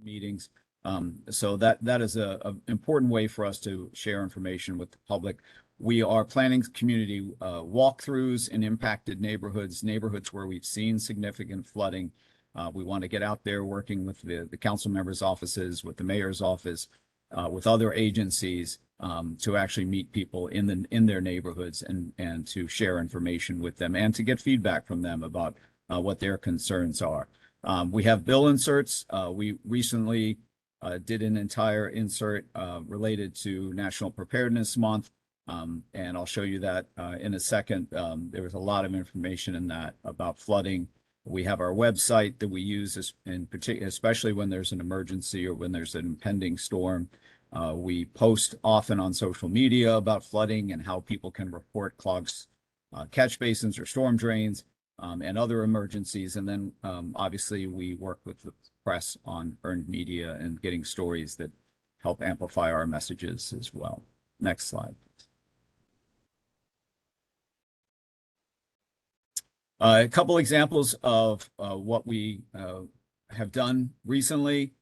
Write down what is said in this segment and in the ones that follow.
meetings. So that is a important way for us to share information with the public. We are planning community walkthroughs in impacted neighborhoods where we've seen significant flooding. We want to get out there working with the council members' offices, with the mayor's office, with other agencies to actually meet people in their neighborhoods and to share information with them and to get feedback from them about what their concerns are. We have bill inserts. We recently did an entire insert related to National Preparedness Month. And I'll show you that in a second. There was a lot of information in that about flooding. We have our website that we use in particular, especially when there's an emergency or when there's an impending storm. We post often on social media about flooding and how people can report clogged catch basins or storm drains and other emergencies. And then obviously we work with the press on earned media and getting stories that help amplify our messages as well. Next slide. A couple examples of what we have done recently.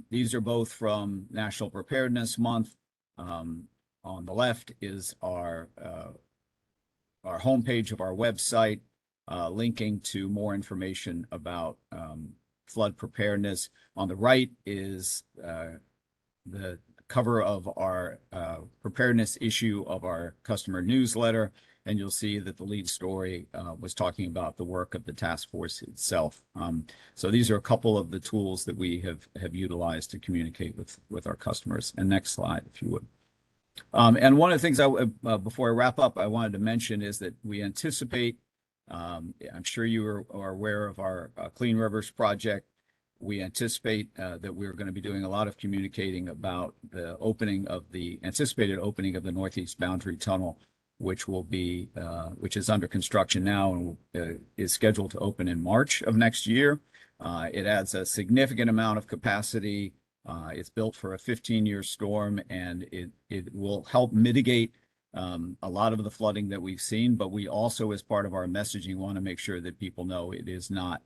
These are both from National Preparedness Month. On the left is our homepage of our website, linking to more information about flood preparedness. On the right is the cover of our preparedness issue of our customer newsletter. And you'll see that the lead story was talking about the work of the task force itself. So these are a couple of the tools that we have utilized to communicate with our customers. And next slide, if you would. And one of the things before I wrap up, I wanted to mention is that we anticipate, I'm sure you are aware of our Clean Rivers project. We anticipate that we're going to be doing a lot of communicating about the anticipated opening of the Northeast Boundary Tunnel, which is under construction now and is scheduled to open in March of next year. It adds a significant amount of capacity. It's built for a 15-year storm, and it will help mitigate a lot of the flooding that we've seen. But we also, as part of our messaging, want to make sure that people know it is not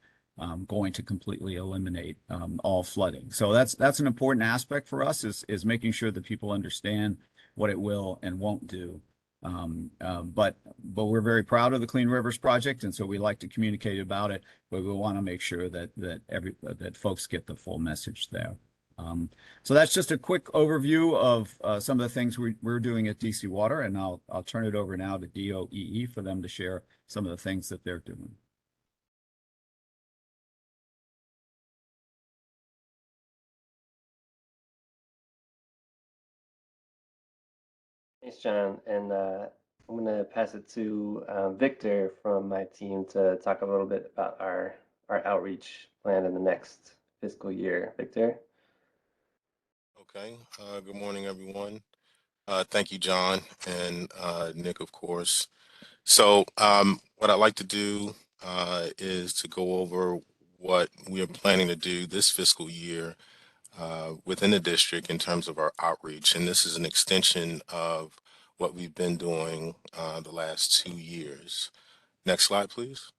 going to completely eliminate all flooding. So that's an important aspect for us is making sure that people understand what it will and won't do. But we're very proud of the Clean Rivers project, and so we like to communicate about it, but we want to make sure that folks get the full message there. So that's just a quick overview of some of the things we're doing at DC Water, and I'll turn it over now to DOEE for them to share some of the things that they're doing. Thanks, John. And I'm going to pass it to Victor from my team to talk a little bit about our outreach plan in the next fiscal year. Victor? Okay. Good morning, everyone. Thank you, John, and Nick, of course. So what I'd like to do is to go over what we are planning to do this fiscal year within the district in terms of our outreach. And this is an extension of what we've been doing the last 2 years. Next slide, please.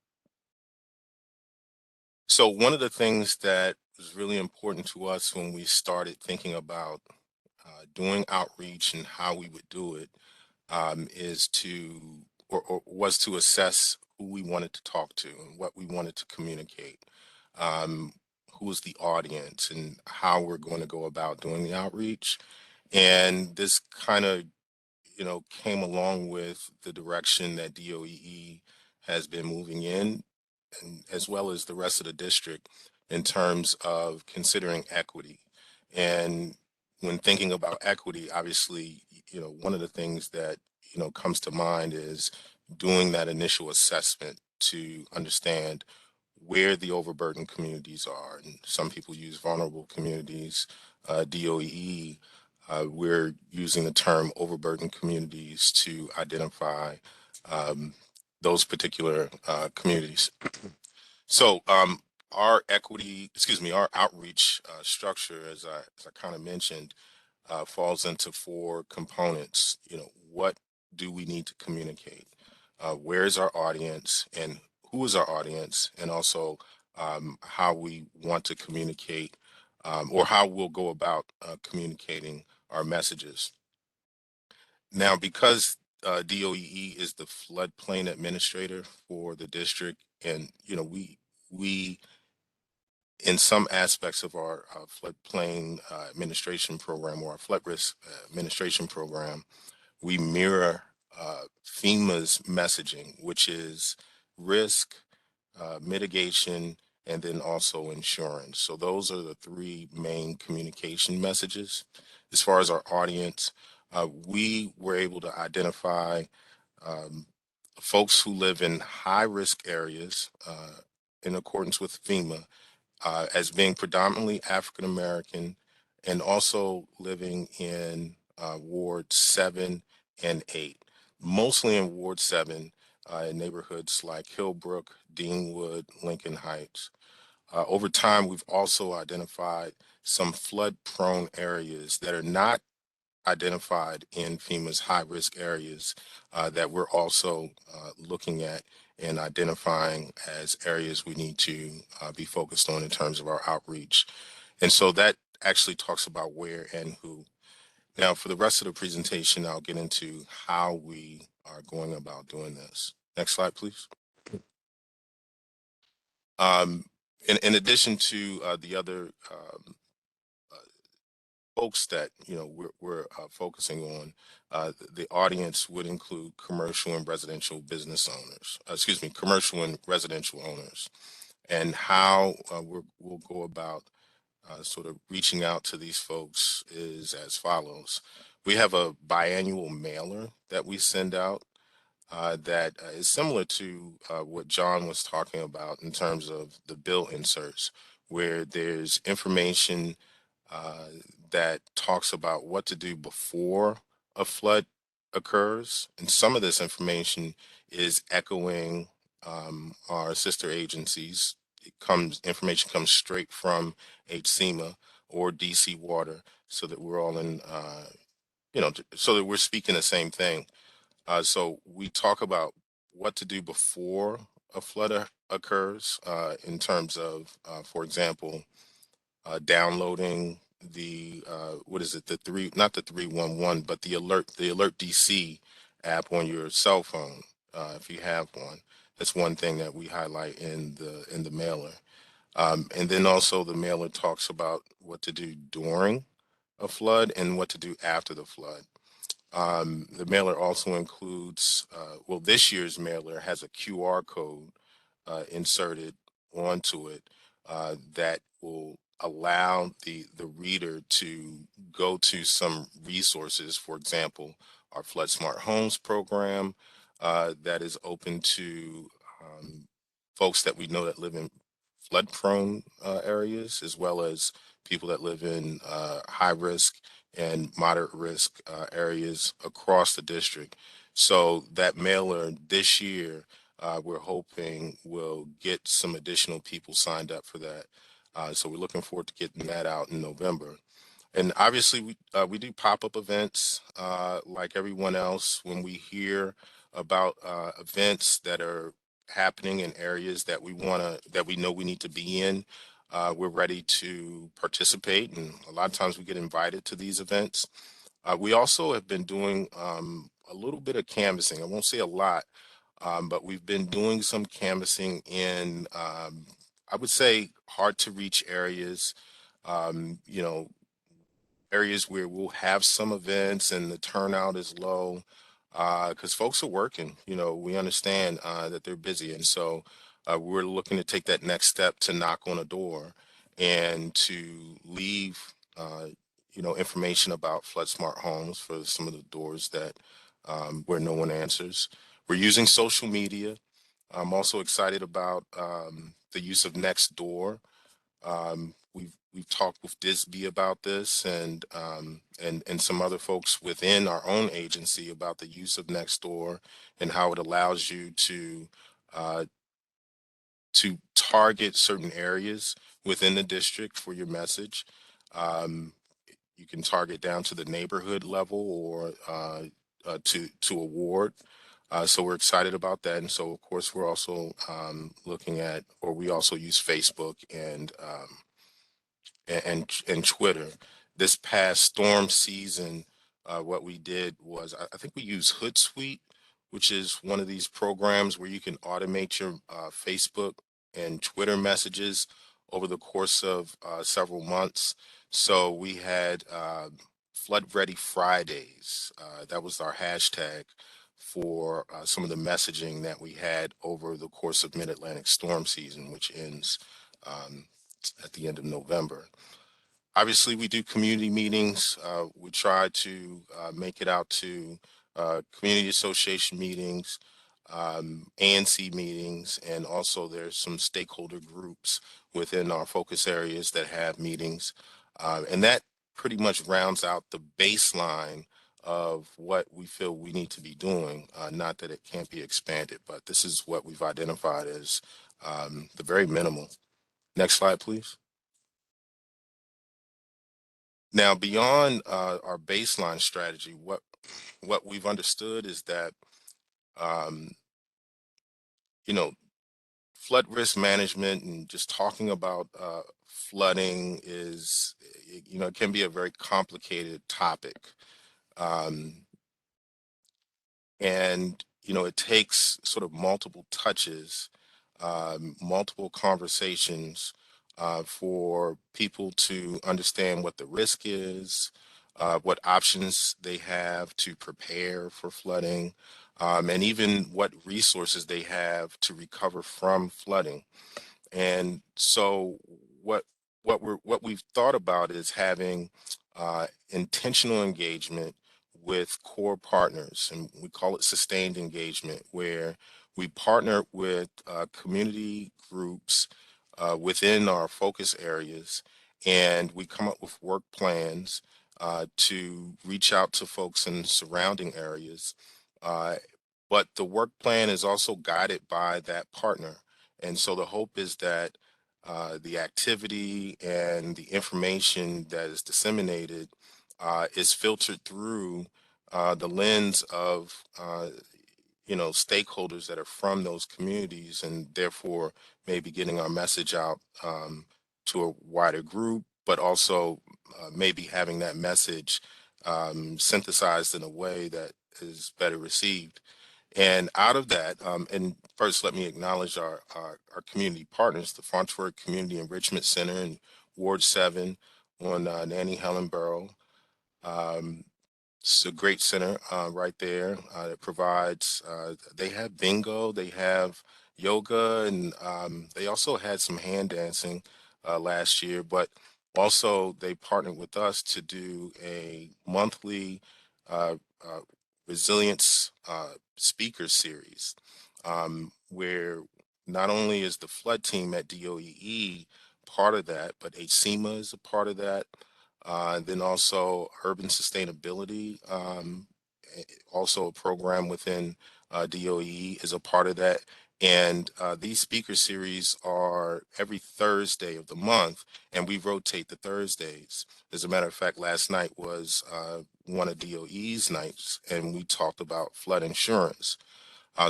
So one of the things that was really important to us when we started thinking about doing outreach and how we would do it was to assess who we wanted to talk to and what we wanted to communicate. Who was the audience and how we're going to go about doing the outreach. And this kind of, came along with the direction that DOEE has been moving in, and as well as the rest of the district in terms of considering equity. And when thinking about equity, obviously, one of the things that, comes to mind is doing that initial assessment to understand where the overburdened communities are. And some people use vulnerable communities. DOEE, we're using the term overburdened communities to identify those particular communities. So our outreach structure, as I kind of mentioned, falls into 4 components. What do we need to communicate? Where is our audience, and who is our audience, and also how we want to communicate or how we'll go about communicating our messages. Now, because DOEE is the floodplain administrator for the district, and we in some aspects of our floodplain administration program, or our flood risk administration program, we mirror FEMA's messaging, which is risk, mitigation, and then also insurance. So those are the three main communication messages. As far as our audience, we were able to identify um, folks who live in high risk areas in accordance with FEMA as being predominantly African American and also living in Ward 7 and 8, mostly in Ward 7 in neighborhoods like Hillbrook, Deanwood, Lincoln Heights. Over time, we've also identified some flood prone areas that are not identified in FEMA's high risk areas that we're also looking at and identifying as areas we need to be focused on in terms of our outreach. And so that actually talks about where and who. Now, for the rest of the presentation, I'll get into how we are going about doing this. Next slide, please. In addition to the other folks that we're focusing on, the audience would include commercial and residential business owners. Excuse me, commercial and residential owners, and how we'll go about sort of reaching out to these folks is as follows. We have a biannual mailer that we send out that is similar to what John was talking about in terms of the bill inserts, where there's information uh, that talks about what to do before a flood occurs. And some of this information is echoing our sister agencies. Information comes straight from HCEMA or DC Water, so that we're all in, so that we're speaking the same thing. So we talk about what to do before a flood occurs in terms of, for example, downloading the what is it, the three, not the 311, but the alert DC app on your cell phone, if you have one. That's one thing that we highlight in the mailer. And then also the mailer talks about what to do during a flood and what to do after the flood. The mailer also includes, well, this year's mailer has a QR code inserted onto it that will allow the reader to go to some resources. For example, our Flood Smart Homes program that is open to folks that we know that live in flood prone areas, as well as people that live in high risk and moderate risk areas across the district. So that mailer this year, we're hoping will get some additional people signed up for that. So we're looking forward to getting that out in November. And obviously, we do pop-up events like everyone else. When we hear about events that are happening in areas that we know we need to be in, we're ready to participate. And a lot of times we get invited to these events. We also have been doing a little bit of canvassing. I won't say a lot, but we've been doing some canvassing in, I would say, hard to reach areas. You know, areas where we'll have some events and the turnout is low because folks are working. We understand that they're busy, and so we're looking to take that next step to knock on a door and to leave information about flood smart homes for some of the doors that where no one answers. We're using social media. I'm also excited about the use of Nextdoor. We've talked with Disby about this, and some other folks within our own agency about the use of Nextdoor and how it allows you uh, to target certain areas within the district for your message. Um, you can target down to the neighborhood level or to a ward. So we're excited about that. And so, of course, we're also looking at, or we also use Facebook and Twitter. This past storm season, what we did was I think we used Hootsuite, which is one of these programs where you can automate your Facebook and Twitter messages over the course of several months. So we had Flood Ready Fridays. That was our hashtag for some of the messaging that we had over the course of Mid-Atlantic storm season, which ends um, at the end of November. Obviously, we do community meetings. We try to make it out to community association meetings, ANC meetings, and also there's some stakeholder groups within our focus areas that have meetings. And that pretty much rounds out the baseline of what we feel we need to be doing. Not that it can't be expanded, but this is what we've identified as the very minimal. Next slide, please. Now, beyond our baseline strategy, what we've understood is that um, you know, flood risk management and just talking about flooding is, it can be a very complicated topic. Um, and it takes sort of multiple touches, multiple conversations for people to understand what the risk is, what options they have to prepare for flooding, and even what resources they have to recover from flooding. And so what what we've thought about is having intentional engagement with core partners, and we call it sustained engagement, where we partner with community groups within our focus areas, and we come up with work plans to reach out to folks in surrounding areas. Uh, but the work plan is also guided by that partner. And so the hope is that the activity and the information that is disseminated is filtered through the lens of stakeholders that are from those communities, and therefore maybe getting our message out to a wider group, but also maybe having that message synthesized in a way that is better received. And out of that, and first let me acknowledge our community partners, the Frontenac Community Enrichment Center in Ward 7 on Nanny Helen Borough. It's a great center right there that provides, they have bingo, they have yoga, and they also had some hand dancing last year, but also they partnered with us to do a monthly uh, uh, resilience speaker series where not only is the flood team at DOEE part of that, but HCMA is a part of that. Then also urban sustainability, also a program within DOE is a part of that. And these speaker series are every Thursday of the month, and we rotate the Thursdays. As a matter of fact, last night was one of DOE's nights, and we talked about flood insurance.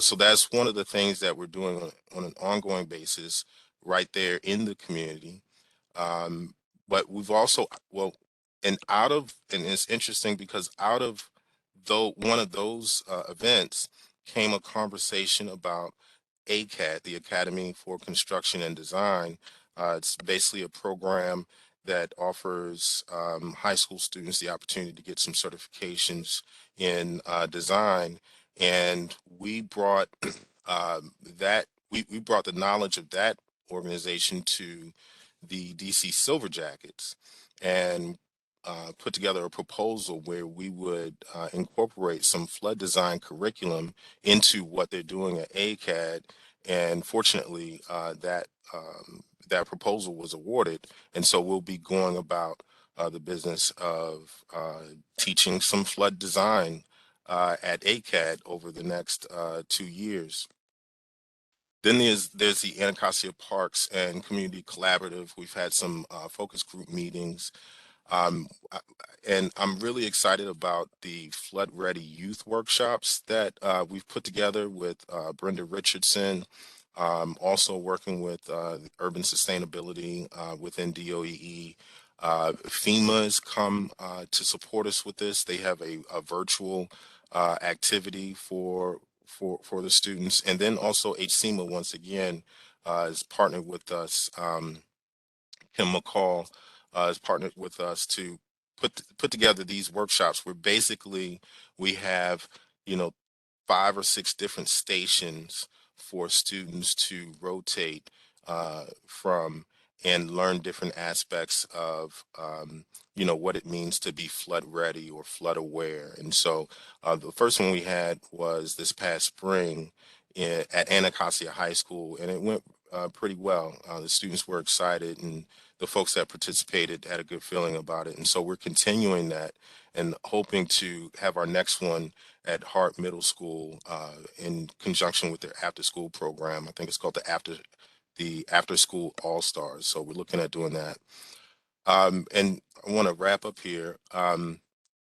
So that's one of the things that we're doing on an ongoing basis right there in the community. Um, but we've also, well, and it's interesting because out of though one of those events came a conversation about ACAD, the Academy for Construction and Design. It's basically a program that offers high school students the opportunity to get some certifications in design. And we brought we brought the knowledge of that organization to the DC Silver Jackets and put together a proposal where we would incorporate some flood design curriculum into what they're doing at ACAD. And fortunately, that proposal was awarded. And so we'll be going about the business of teaching some flood design at ACAD over the next 2 years. Then there's the Anacostia Parks and Community Collaborative. We've had some focus group meetings, and I'm really excited about the Flood Ready Youth Workshops that we've put together with Brenda Richardson, also working with urban sustainability within DOEE. FEMA has come to support us with this. They have a virtual activity for the students, and then also HCMA once again has partnered with us. Kim McCall has partnered with us to put together these workshops where basically we have, you know, 5 or 6 different stations for students to rotate from and learn different aspects of what it means to be flood ready or flood aware. And so the first one we had was this past spring at Anacostia High School, and it went pretty well. The students were excited, and the folks that participated had a good feeling about it. And so we're continuing that and hoping to have our next one at Hart Middle School in conjunction with their after school program. I think it's called the after school all stars. So we're looking at doing that. And I want to wrap up here.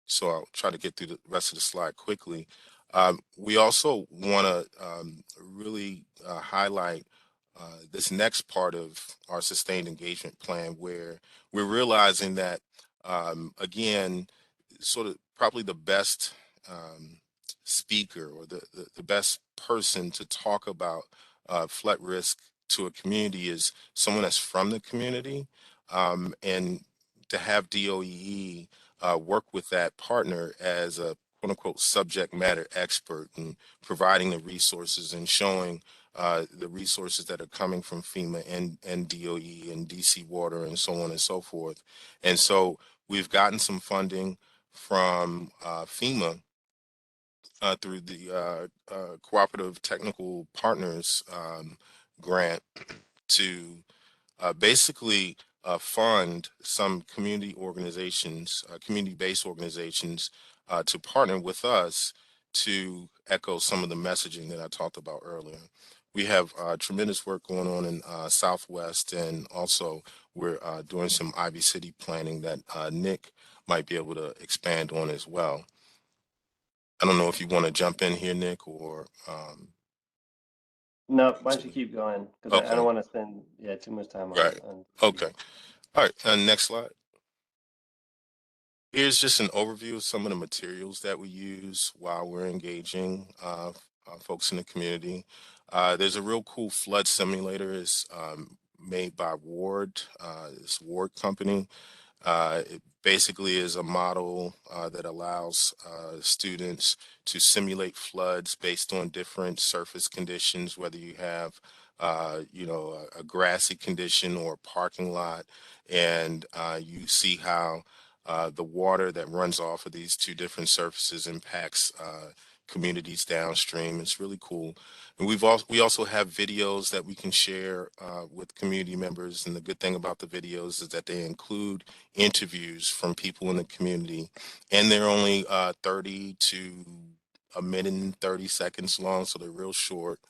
So I'll try to get through the rest of the slide quickly. We also want to really highlight this next part of our sustained engagement plan, where we're realizing that, again, sort of probably the best speaker or the best person to talk about flood risk to a community is someone that's from the community. And to have DOEE work with that partner as a quote unquote subject matter expert and providing the resources and showing the resources that are coming from FEMA and DOE and DC Water and so on and so forth. And so we've gotten some funding from FEMA through the Cooperative Technical Partners grant to basically fund some community organizations, community-based organizations, to partner with us to echo some of the messaging that I talked about earlier. We have tremendous work going on in Southwest, and also we're doing some Ivy City planning that Nick might be able to expand on as well. I don't know if you want to jump in here, Nick, or No, why don't you keep going? Because I okay, don't want to spend too much time on right, okay, all right. Next slide. Here's just an overview of some of the materials that we use while we're engaging folks in the community. There's a real cool flood simulator. It's made by Ward, this Ward company. It basically is a model that allows students to simulate floods based on different surface conditions, whether you have, a grassy condition or a parking lot, and you see how the water that runs off of these two different surfaces impacts communities downstream. It's really cool. And we also have videos that we can share with community members. And the good thing about the videos is that they include interviews from people in the community, and they're only 30 to a minute and 30 seconds long, so they're real short.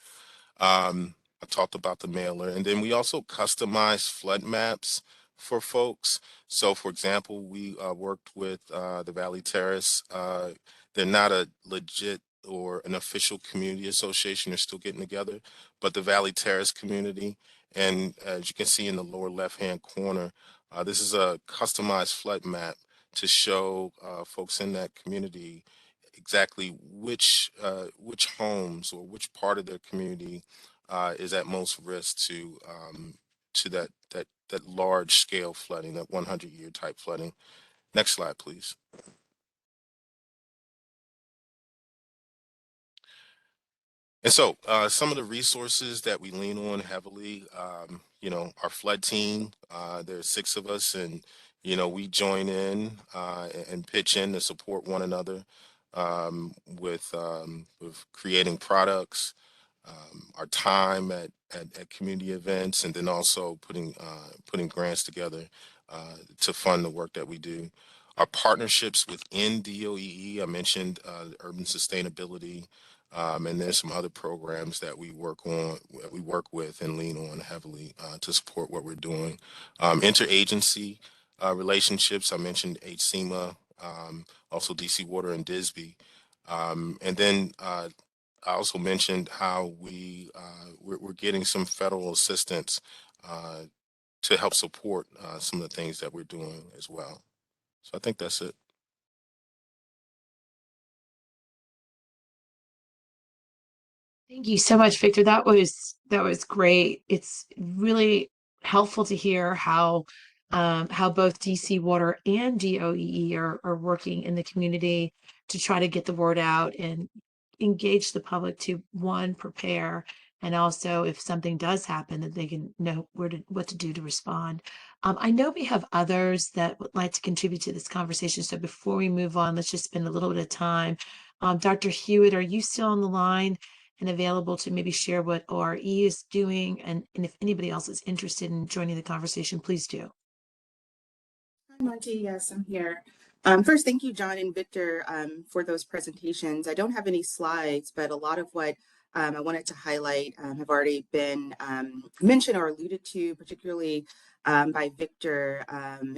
I talked about the mailer, and then we also customize flood maps for folks. So, for example, we worked with the Valley Terrace. They're not a legit or an official community association. They're still getting together, but the Valley Terrace community, and as you can see in the lower left-hand corner, this is a customized flood map to show folks in that community exactly which homes or which part of their community is at most risk to that large scale flooding, that 100-year type flooding. Next slide, please. And so some of the resources that we lean on heavily, our flood team, there's 6 of us, and, we join in and pitch in to support one another with creating products, our time at community events, and then also putting grants together to fund the work that we do. Our partnerships within DOEE, I mentioned urban sustainability, and there's some other programs that we work with and lean on heavily to support what we're doing. Interagency relationships, I mentioned HCMA, also DC Water and DISB. And then I also mentioned how we're getting some federal assistance to help support some of the things that we're doing as well. So I think that's it. Thank you so much, Victor. That was great. It's really helpful to hear how both DC Water and DOEE are working in the community to try to get the word out and engage the public to, one, prepare, and also if something does happen that they can know what to do to respond. I know we have others that would like to contribute to this conversation. So before we move on, let's just spend a little bit of time. Dr. Hewitt, are you still on the line and available to maybe share what ORE is doing? And if anybody else is interested in joining the conversation, please do. Hi, Monty. Yes, I'm here. First, thank you, John and Victor, for those presentations. I don't have any slides, but a lot of what I wanted to highlight have already been mentioned or alluded to, particularly by Victor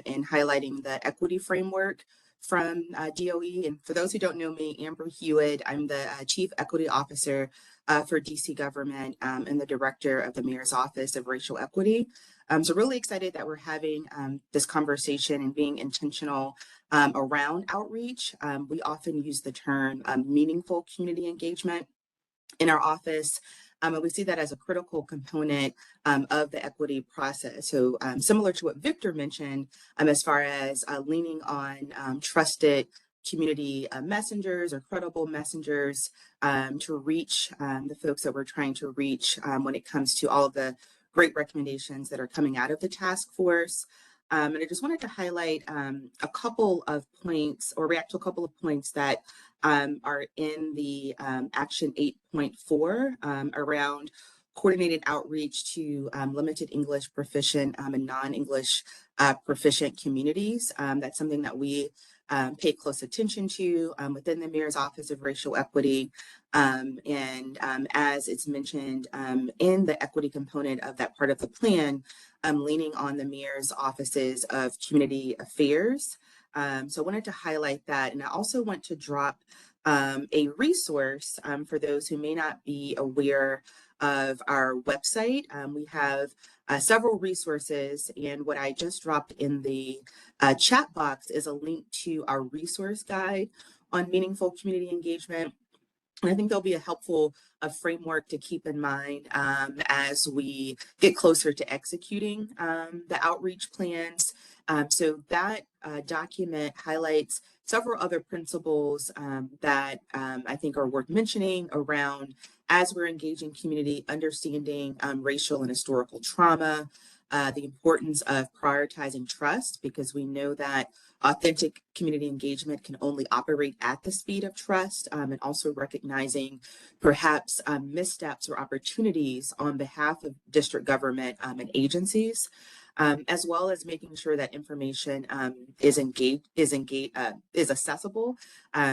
in highlighting the equity framework from DOE. And for those who don't know me, Amber Hewitt, I'm the Chief Equity Officer for DC government and the Director of the Mayor's Office of Racial Equity. So really excited that we're having this conversation and being intentional around outreach. We often use the term meaningful community engagement in our office. And we see that as a critical component of the equity process. So similar to what Victor mentioned, as far as leaning on trusted community messengers or credible messengers to reach the folks that we're trying to reach when it comes to all of the great recommendations that are coming out of the task force. And I just wanted to highlight a couple of points or react to a couple of points that are in the Action 8.4 around coordinated outreach to limited English proficient and non-English proficient communities. That's something that we pay close attention to within the Mayor's Office of Racial Equity. And as it's mentioned in the equity component of that part of the plan, leaning on the Mayor's Offices of Community Affairs. So I wanted to highlight that. And I also want to drop a resource for those who may not be aware of our website. We have several resources, and what I just dropped in the chat box is a link to our resource guide on meaningful community engagement. And I think there'll be a helpful framework to keep in mind as we get closer to executing the outreach plans. So that document highlights several other principles that I think are worth mentioning around as we're engaging community, understanding racial and historical trauma, the importance of prioritizing trust, because we know that authentic community engagement can only operate at the speed of trust, and also recognizing perhaps missteps or opportunities on behalf of district government and agencies, as well as making sure that information is accessible.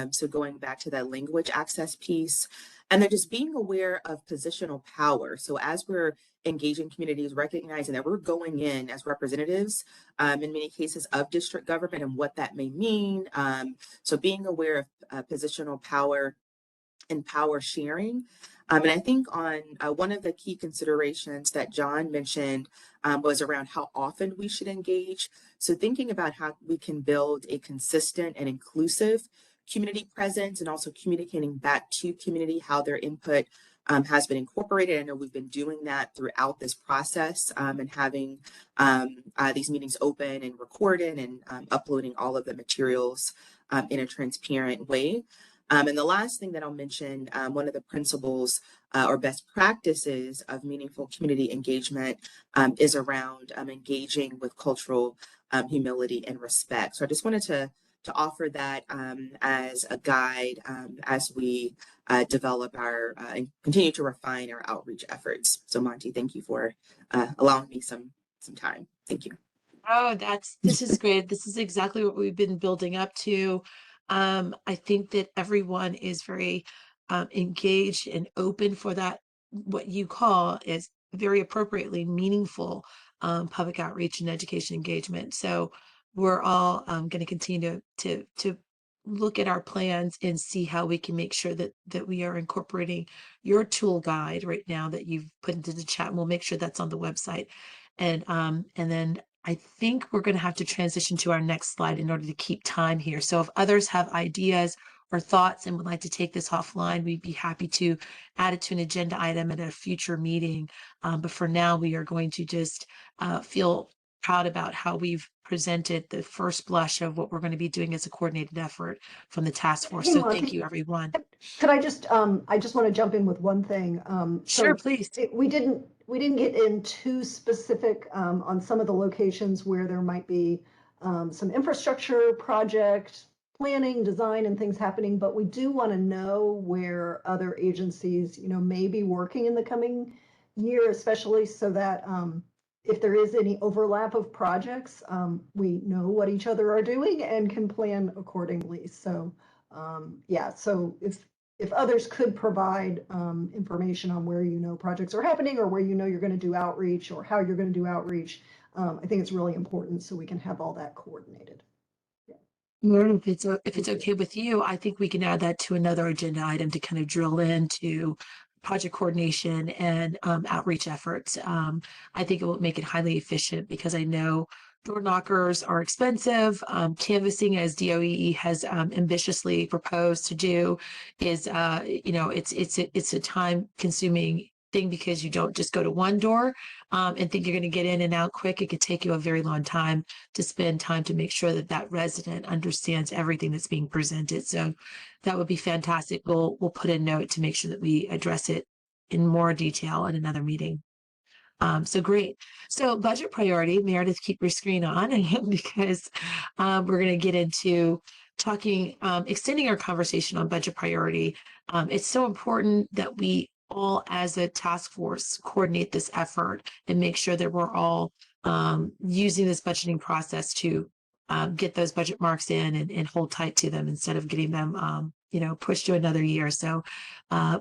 So going back to that language access piece, and then just being aware of positional power. So as we're engaging communities, recognizing that we're going in as representatives in many cases of district government and what that may mean. So being aware of positional power and power sharing. And I think on one of the key considerations that John mentioned was around how often we should engage. So thinking about how we can build a consistent and inclusive community presence, and also communicating back to community how their input has been incorporated. I know we've been doing that throughout this process and having these meetings open and recorded and uploading all of the materials in a transparent way. And the last thing that I'll mention, one of the principles or best practices of meaningful community engagement is around engaging with cultural humility and respect. So I just wanted to offer that as a guide as we develop our and continue to refine our outreach efforts. So Monty, thank you for allowing me some time. Thank you. Oh, this is great. This is exactly what we've been building up to. I think that everyone is very engaged and open for that, what you call is very appropriately meaningful public outreach and education engagement. So we're all going to continue to look at our plans and see how we can make sure that we are incorporating your tool guide right now that you've put into the chat. And we'll make sure that's on the website. And then I think we're going to have to transition to our next slide in order to keep time here. So if others have ideas or thoughts and would like to take this offline, we'd be happy to add it to an agenda item at a future meeting. But for now, we are going to just feel proud about how we've presented the first blush of what we're going to be doing as a coordinated effort from the task force. Hey, So Monty. thank you, everyone. Could I just want to jump in with one thing. Sure, please. We didn't get in too specific on some of the locations where there might be some infrastructure project planning, design, and things happening, but we do want to know where other agencies, may be working in the coming year, especially so that if there is any overlap of projects, we know what each other are doing and can plan accordingly. So yeah, so if others could provide information on where projects are happening or where you're going to do outreach or how you're going to do outreach, I think it's really important so we can have all that coordinated. Lauren, if it's okay with you, I think we can add that to another agenda item to kind of drill into project coordination and outreach efforts. I think it will make it highly efficient because I know door knockers are expensive. Canvassing, as DOEE has ambitiously proposed to do, is it's a time consuming thing because you don't just go to one door and think you're going to get in and out quick. It could take you a very long time to spend time to make sure that that resident understands everything that's being presented. So that would be fantastic. We'll put a note to make sure that we address it in more detail in another meeting. So great. So budget priority, Meredith, keep your screen on because we're going to get into talking, extending our conversation on budget priority. It's so important that we all as a task force coordinate this effort and make sure that we're all using this budgeting process to get those budget marks in and hold tight to them instead of getting them pushed to another year. So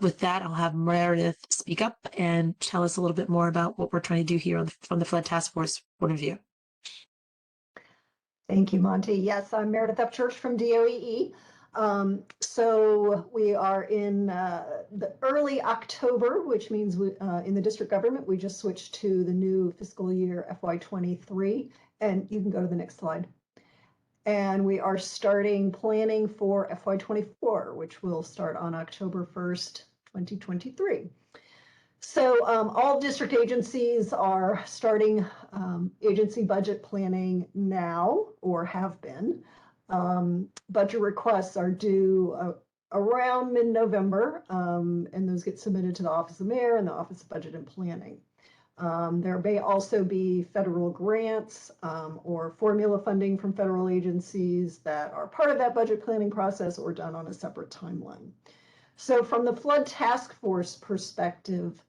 with that, I'll have Meredith speak up and tell us a little bit more about what we're trying to do here from the Flood Task Force point of view. Thank you, Monty. Yes, I'm Meredith Upchurch from DOEE. So we are in the early October, which means we, in the district government, we just switched to the new fiscal year FY23. And you can go to the next slide. And we are starting planning for FY24, which will start on October 1st, 2023. So all district agencies are starting agency budget planning now or have been. Budget requests are due around mid-November, and those get submitted to the Office of Mayor and the Office of Budget and Planning. There may also be federal grants or formula funding from federal agencies that are part of that budget planning process or done on a separate timeline. So from the Flood Task Force perspective,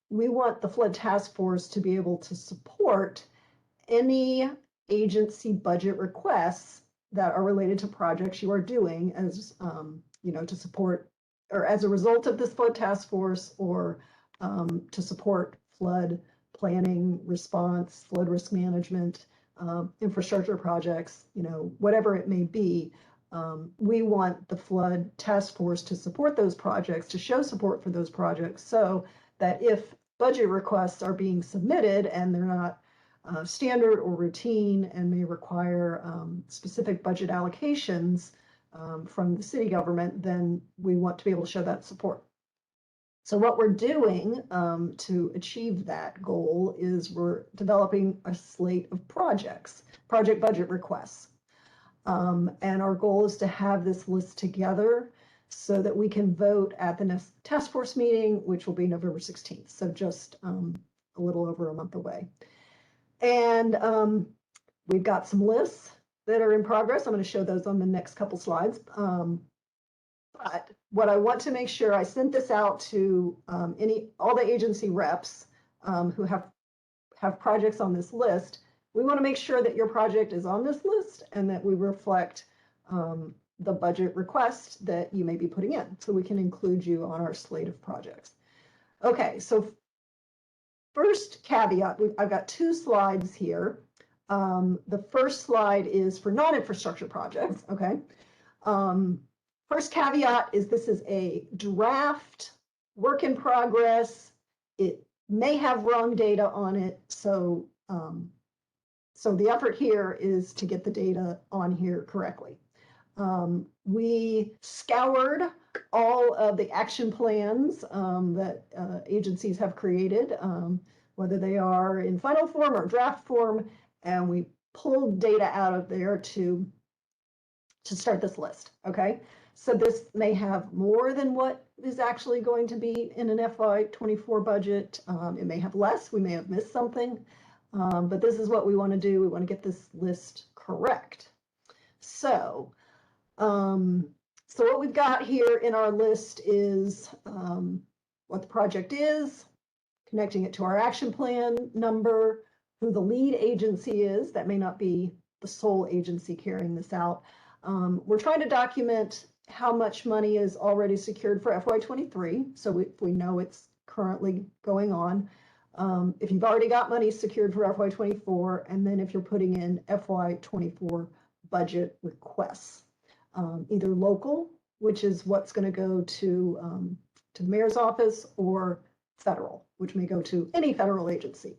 we want the Flood Task Force to be able to support any agency budget requests that are related to projects you are doing as, to support or as a result of this Flood Task Force or to support flood planning, response, flood risk management, infrastructure projects, whatever it may be. We want the Flood Task Force to support those projects, to show support for those projects so that if budget requests are being submitted and they're not standard or routine and may require specific budget allocations from the city government, then we want to be able to show that support. So what we're doing to achieve that goal is we're developing a slate of project budget requests. And our goal is to have this list together so that we can vote at the next task force meeting, which will be November 16th. So just a little over a month away. And we've got some lists that are in progress. I'm going to show those on the next couple slides. But what I want to make sure, I sent this out to all the agency reps who have projects on this list. We want to make sure that your project is on this list and that we reflect the budget request that you may be putting in, so we can include you on our slate of projects. Okay, so first caveat, I've got two slides here. The first slide is for non-infrastructure projects, okay? First caveat is this is a draft, work in progress. It may have wrong data on it. So, so the effort here is to get the data on here correctly. We scoured all of the action plans that agencies have created, whether they are in final form or draft form, and we pulled data out of there to start this list, okay? So this may have more than what is actually going to be in an FY24 budget. It may have less, we may have missed something, but this is what we want to do. We want to get this list correct. So what we've got here in our list is what the project is, connecting it to our action plan number, who the lead agency is. That may not be the sole agency carrying this out. We're trying to document how much money is already secured for FY23, so we know it's currently going on. If you've already got money secured for FY24, and then if you're putting in FY24 budget requests, either local, which is what's going to go to the mayor's office, or federal, which may go to any federal agency.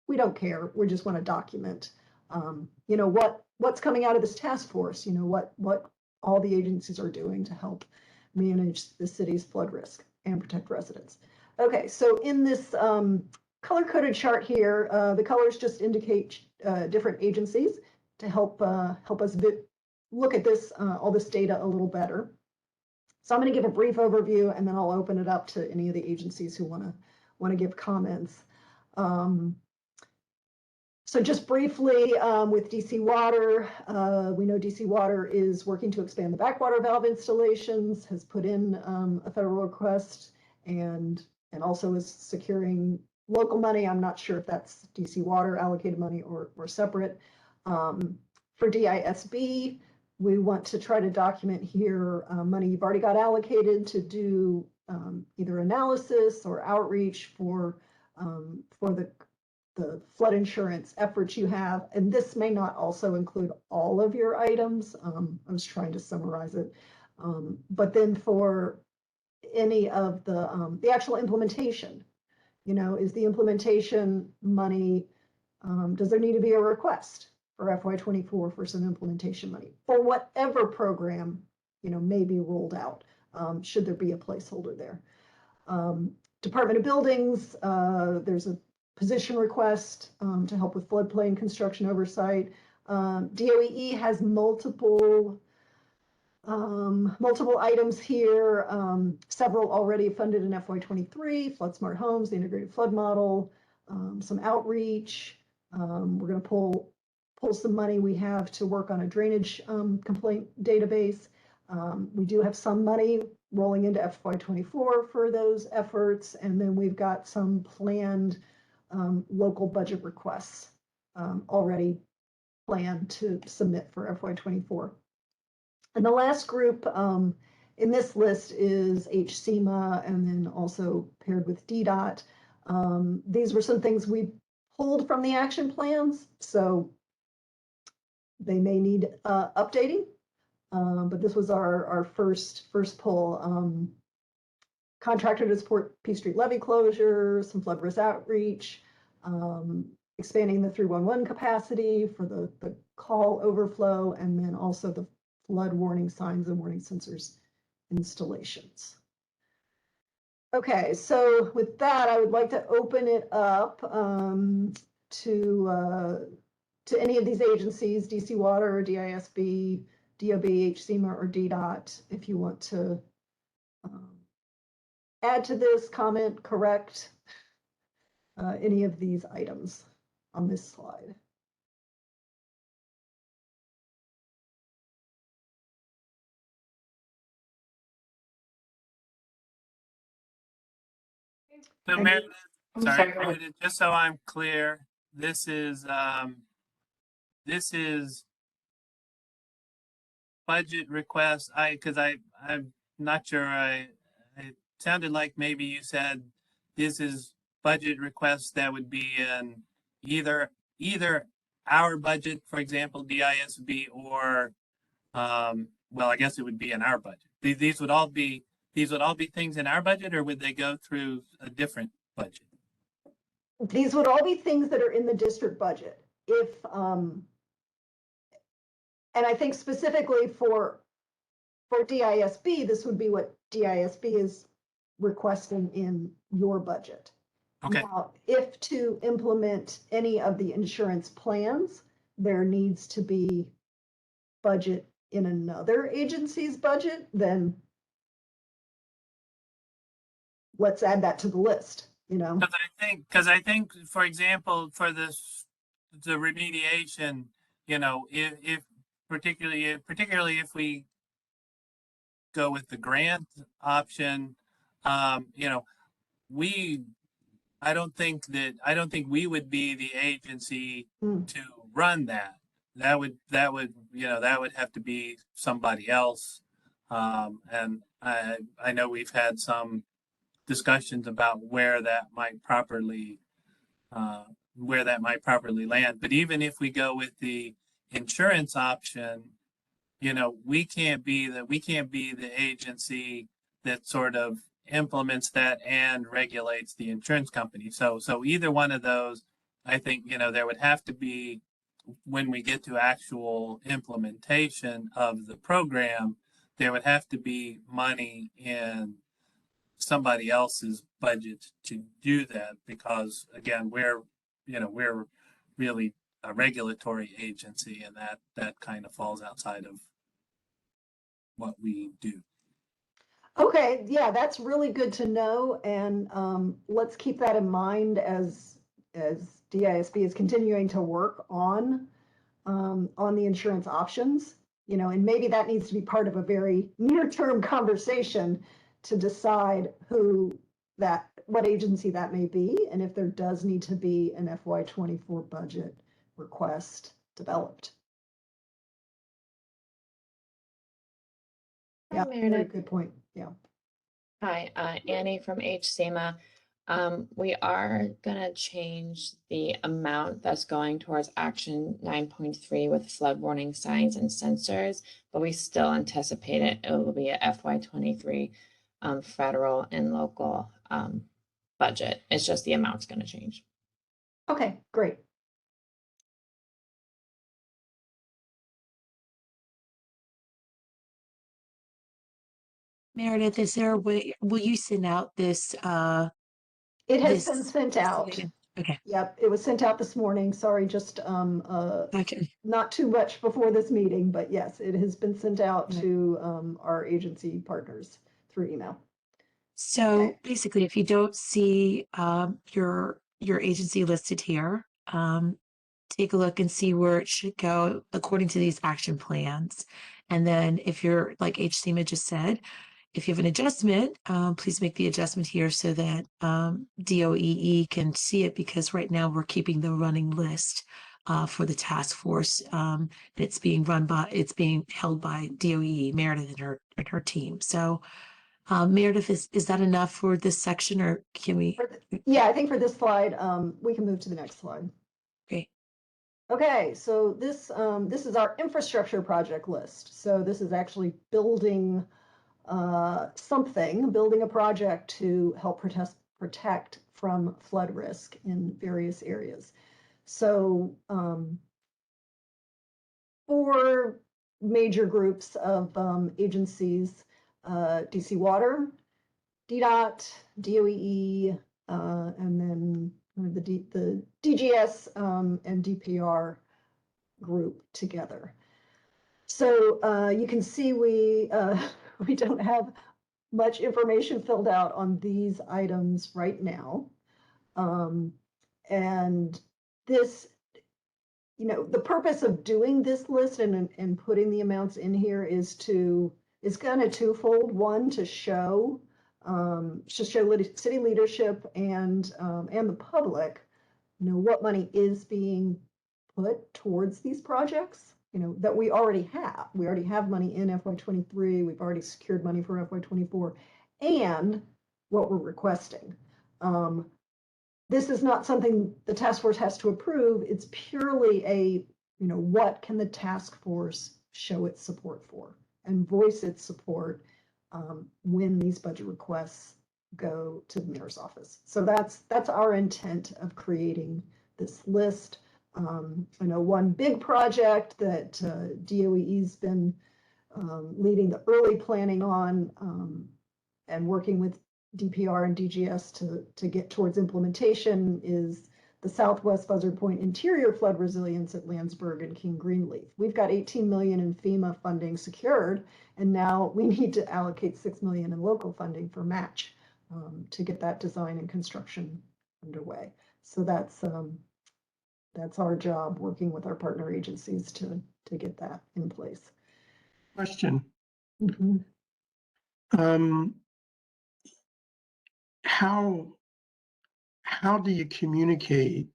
We don't care. We just want to document, you know, what's coming out of this task force, you know, what all the agencies are doing to help manage the city's flood risk and protect residents. Okay, so in this color-coded chart here, the colors just indicate different agencies to help us look at this all this data a little better. So I'm going to give a brief overview, and then I'll open it up to any of the agencies who want to give comments. So just briefly, with DC Water, we know DC Water is working to expand the backwater valve installations, has put in a federal request, and also is securing local money. I'm not sure if that's DC Water allocated money or separate. For DISB, we want to try to document here money you've already got allocated to do either analysis or outreach for the flood insurance efforts you have. And this may not also include all of your items. I was trying to summarize it. But then for any of the actual implementation, you know, is the implementation money, does there need to be a request for FY24 for some implementation money for whatever program, you know, may be rolled out? Should there be a placeholder there? Department of Buildings, there's a position request to help with floodplain construction oversight. DOEE has multiple items here, several already funded in FY23, Flood Smart Homes, the integrated flood model, some outreach. We're going to pull some money we have to work on a drainage complaint database. We do have some money rolling into FY24 for those efforts, and then we've got some planned local budget requests already planned to submit for FY24. And the last group in this list is HCMA, and then also paired with DDOT. These were some things we pulled from the action plans, so they may need updating, but this was our first pull. Contractor to support P Street levee closure, some flood risk outreach, expanding the 311 capacity for the call overflow, and then also the flood warning signs and warning sensors installations. Okay, so with that, I would like to open it up to any of these agencies, DC Water, DISB, DOB, HCMA, or DDOT, if you want to add to this, comment, correct any of these items on this slide. So, Meredith, Meredith, just so I'm clear, this is budget request. Because I'm not sure. It sounded like maybe you said this is budget requests that would be in either our budget, for example, DISB, or well, I guess it would be in our budget. These would all be things in our budget, or would they go through a different budget? these would all be things that are in the district budget. If, and I think specifically for DISB, this would be what DISB is requesting in your budget. Okay. Now, if to implement any of the insurance plans, there needs to be budget in another agency's budget, then let's add that to the list, you know? Because I think, for example, for the remediation, you know, if particularly if we go with the grant option, you know, I don't think we would be the agency Mm. to run that. That would have to be somebody else. And I know we've had some discussions about where that might properly land. But even if we go with the insurance option, you know, we can't be the agency that sort of implements that and regulates the insurance company. So either one of those, I think, you know, there would have to be, when we get to actual implementation of the program, there would have to be money in somebody else's budget to do that, because again, we're really a regulatory agency, and that kind of falls outside of what we do. Okay, yeah, that's really good to know, and let's keep that in mind as DISB is continuing to work on the insurance options, you know, and maybe that needs to be part of a very near-term conversation to decide what agency that may be, and if there does need to be an FY24 budget request developed. Hi, Yeah, very Meredith. good point. Yeah. Hi, Annie from HSEMA. We are gonna change the amount that's going towards action 9.3 with flood warning signs and sensors, but we still anticipate it will be a FY23 federal and local budget. It's just the amount's gonna change. Okay, great. Meredith, is there a way, will you send out this, It has this been sent out. estimated- Okay, Yep, it was sent out this morning. Sorry, just okay. not too much before this meeting, but yes, it has been sent out Right. to our agency partners through email. So Okay. basically, if you don't see your agency listed here, take a look and see where it should go according to these action plans. And then if you're, like HSEMA just said, if you have an adjustment, please make the adjustment here so that DOEE can see it, because right now we're keeping the running list for the task force. And it's being held by DOEE, Meredith and her team. So Meredith, is that enough for this section, or can we? Yeah, I think for this slide, we can move to the next slide. Great. Okay, so this is our infrastructure project list. So this is actually building building a project to help protect from flood risk in various areas. So 4 major groups of agencies: DC Water, DDOT, DOEE, and then the DGS and DPR group together. So you can see we don't have much information filled out on these items right now. And this, you know, the purpose of doing this list and putting the amounts in here is kind of twofold. One, to show city leadership and the public, you know, what money is being put towards these projects, you know, that we already have. We already have money in FY23. We've already secured money for FY24, and what we're requesting. This is not something the task force has to approve. It's purely a, you know, what can the task force show its support for and voice its support when these budget requests go to the mayor's office. So that's our intent of creating this list. I know one big project that DOE's been leading the early planning on and working with DPR and DGS to get towards implementation is the Southwest Buzzard Point interior flood resilience at Landsberg and King Greenleaf. We've got 18 million in FEMA funding secured, and now we need to allocate 6 million in local funding for match to get that design and construction underway. So that's our job, working with our partner agencies to get that in place. Question. Mhm. How do you communicate,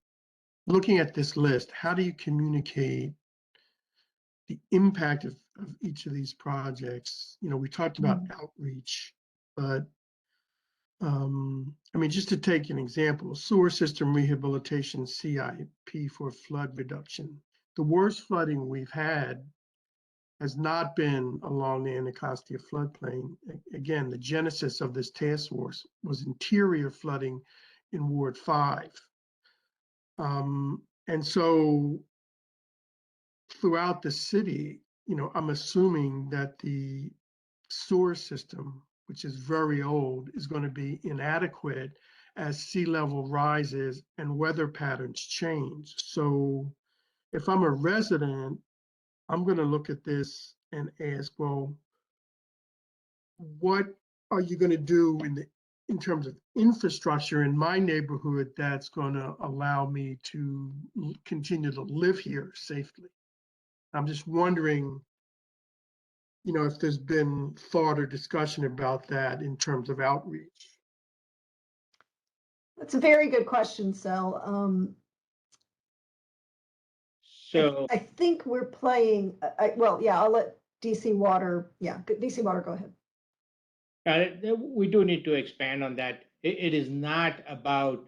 looking at this list, how do you communicate the impact of each of these projects? You know, we talked about outreach, but I mean, just to take an example, sewer system rehabilitation CIP for flood reduction. The worst flooding we've had has not been along the Anacostia floodplain. Again, the genesis of this task force was interior flooding in Ward 5. And so throughout the city, you know, I'm assuming that the sewer system, which is very old, is going to be inadequate as sea level rises and weather patterns change. So if I'm a resident, I'm going to look at this and ask, well, what are you going to do in terms of infrastructure in my neighborhood that's going to allow me to continue to live here safely? I'm just wondering, you know, if there's been thought or discussion about that in terms of outreach. That's a very good question, Sel. So I think we're playing, well, yeah, I'll let DC Water, DC Water, go ahead. we do need to expand on that. It is not about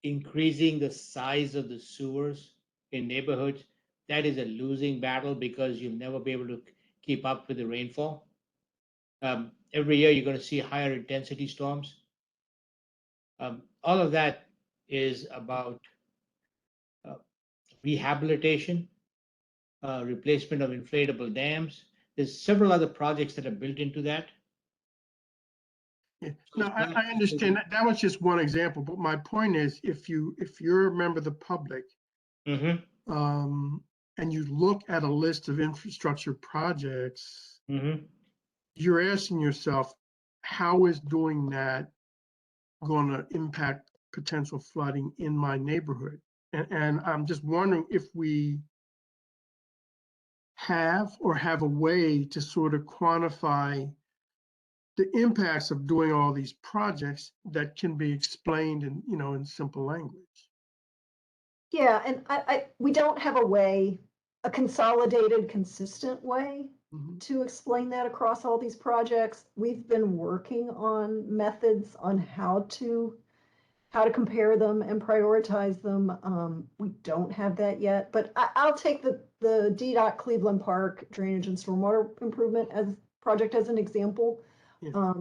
increasing the size of the sewers in neighborhoods. That is a losing battle because you'll never be able to keep up with the rainfall. Every year you're going to see higher intensity storms. All of that is about rehabilitation, replacement of inflatable dams. There's several other projects that are built into that. Yeah. No, I understand that. That was just one example, but my point is, if you're a member of the public, and you look at a list of infrastructure projects, you're asking yourself, how is doing that going to impact potential flooding in my neighborhood? And I'm just wondering if we have a way to sort of quantify the impacts of doing all these projects that can be explained in, you know, in simple language. Yeah, and we don't have a consolidated, consistent way to explain that across all these projects. We've been working on methods on how to compare them and prioritize them. We don't have that yet, but I'll take the DDOT Cleveland Park drainage and stormwater improvement project as an example. Yeah.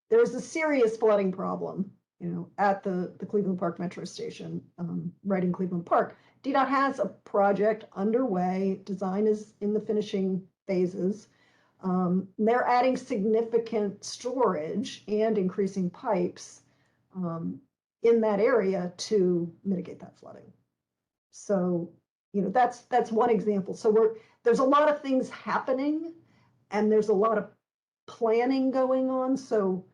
There's a serious flooding problem, you know, at the Cleveland Park Metro Station, right in Cleveland Park. DDOT has a project underway. Design is in the finishing phases. They're adding significant storage and increasing pipes in that area to mitigate that flooding. So, you know, that's one example. So there's a lot of things happening, and there's a lot of planning going on. So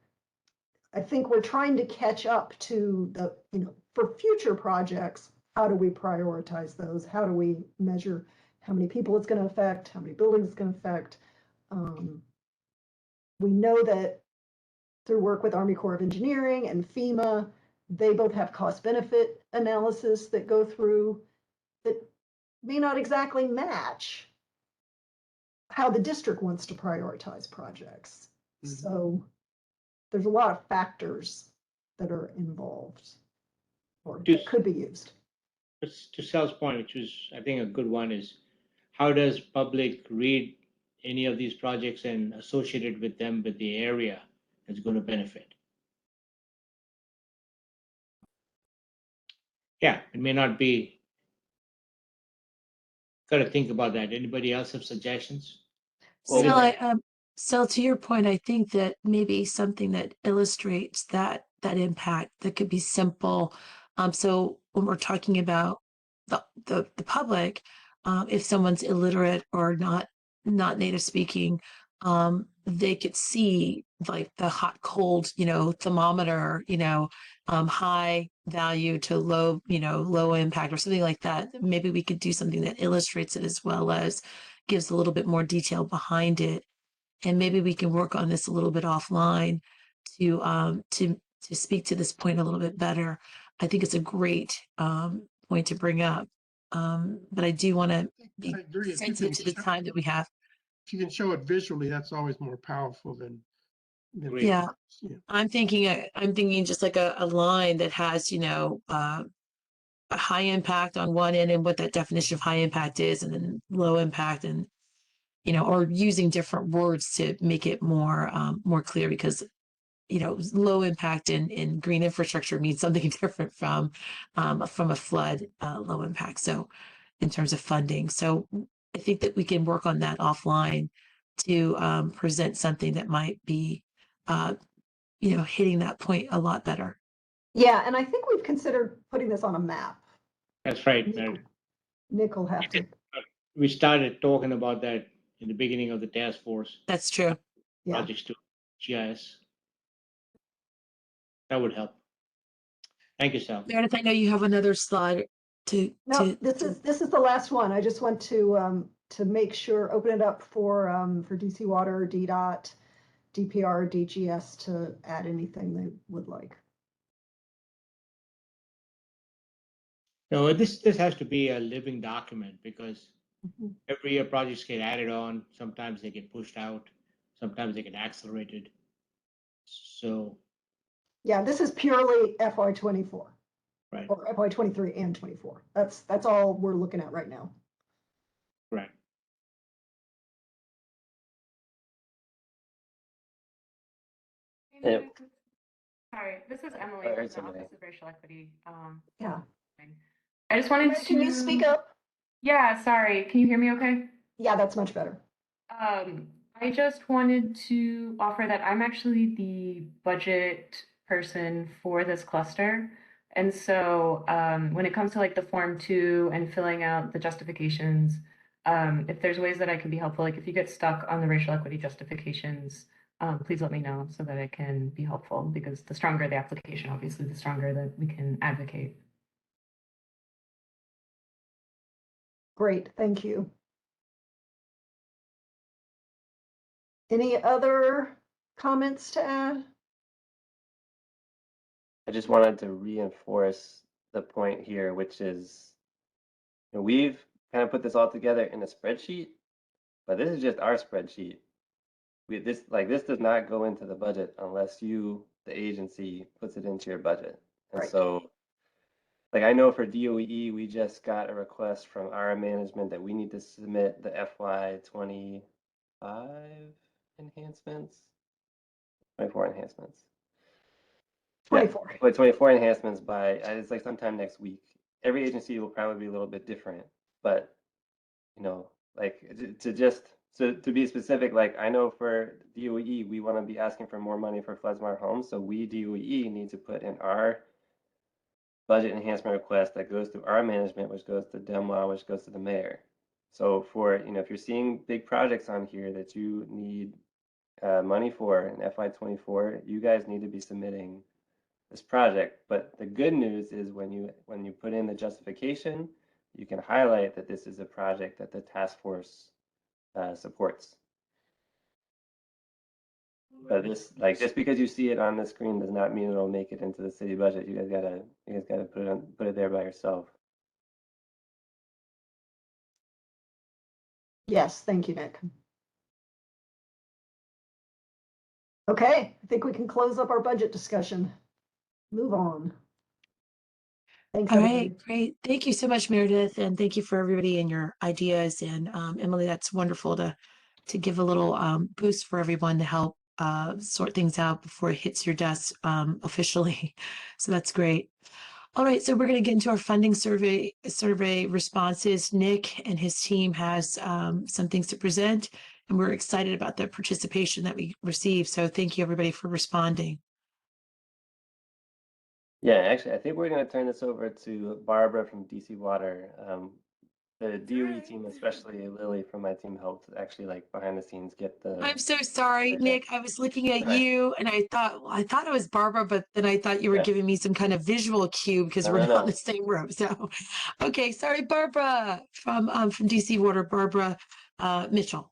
I think we're trying to catch up to the, you know, for future projects, how do we prioritize those? How do we measure how many people it's going to affect, how many buildings it's going to affect? We know that through work with Army Corps of Engineering and FEMA, they both have cost benefit analysis that go through that may not exactly match how the district wants to prioritize projects. So there's a lot of factors that are involved or that could be used. To Sal's point, which was, I think, a good one, is how does public read any of these projects and associate it with them with the area that's going to benefit? yeah, it may not be. Got to think about that. Anybody else have suggestions? Well, So with- so to your point, I think that maybe something that illustrates that impact that could be simple. So when we're talking about the public, if someone's illiterate or not native speaking, they could see like the hot cold, thermometer, high value to low, low impact or something like that. Maybe we could do something that illustrates it as well as gives a little bit more detail behind it. And maybe we can work on this a little bit offline to speak to this point a little bit better. I think it's a great point to bring up. But I do want to be I agree. If you sensitive can to the time that we have. if you can show it visually, that's always more powerful than Agreed. Yeah. yeah. I'm thinking just like a line that has, a high impact on one end and what that definition of high impact is, and then low impact, and or using different words to make it more clear, because low impact in green infrastructure means something different from a flood low impact. So in terms of funding, so I think that we can work on that offline to present something that might be hitting that point a lot better. Yeah, and I think we've considered putting this on a map. That's right, Nick, Meredith. Nick will have to, We started talking about that in the beginning of the task force That's true. yeah. projects to GIS. That would help. Thank you, Sal. Meredith, I know you have another slide No, this is the last one. I just want to make sure, open it up for DC Water, DDOT, DPR, DGS to add anything they would like. No, this has to be a living document, because Mhm. every year projects get added on. Sometimes they get pushed out. Sometimes they get accelerated. So, Yeah, this is purely FY24 right, or FY23 and 24. That's all we're looking at right now. right. Yeah. Sorry, this is Emily Sorry, from it's the okay. Office of Racial Equity. Yeah. I just wanted to. Can you speak up? Yeah, sorry. Can you hear me okay? Yeah, that's much better. I just wanted to offer that I'm actually the budget person for this cluster. And so when it comes to like the Form 2 and filling out the justifications, if there's ways that I can be helpful, like if you get stuck on the racial equity justifications, please let me know so that I can be helpful, because the stronger the application, obviously, the stronger that we can advocate. Great, thank you. Any other comments to add? I just wanted to reinforce the point here, which is, we've kind of put this all together in a spreadsheet, but this is just our spreadsheet. This does not go into the budget unless you, the agency, puts it into your budget. And Right. so, like, I know for DOE, we just got a request from our management that we need to submit the FY25 enhancements, 24 enhancements. 24. But 24 enhancements by, it's like sometime next week. Every agency will probably be a little bit different, but like to be specific, like I know for DOE, we want to be asking for more money for flood smart homes. So we DOE need to put in our budget enhancement request that goes through our management, which goes to DEMWA, which goes to the mayor. So for, if you're seeing big projects on here that you need money for in FY24, you guys need to be submitting this project. But the good news is when you put in the justification, you can highlight that this is a project that the task force supports. But this, like, just because you see it on the screen does not mean it'll make it into the city budget. You guys gotta put it there by yourself. Yes, thank you, Nick. Okay, I think we can close up our budget discussion. Move on. Thanks, All everybody. right, great. Thank you so much, Meredith, and thank you for everybody and your ideas. And Emily, that's wonderful to give a little boost for everyone to help sort things out before it hits your desk officially. So that's great. All right, so we're going to get into our funding survey responses. Nick and his team has some things to present, and we're excited about the participation that we received. So thank you everybody for responding. Yeah, actually, I think we're going to turn this over to Barbara from DC Water. The DOE team, especially Lily from my team, helped actually like behind the scenes get the. I'm so sorry, Okay. Nick. I was looking at Right. you and I thought it was Barbara, but then I thought you were Yeah. giving me some kind of visual cue because No, we're no, not in no. the same room. So, okay, sorry, Barbara from DC Water, Barbara Mitchell.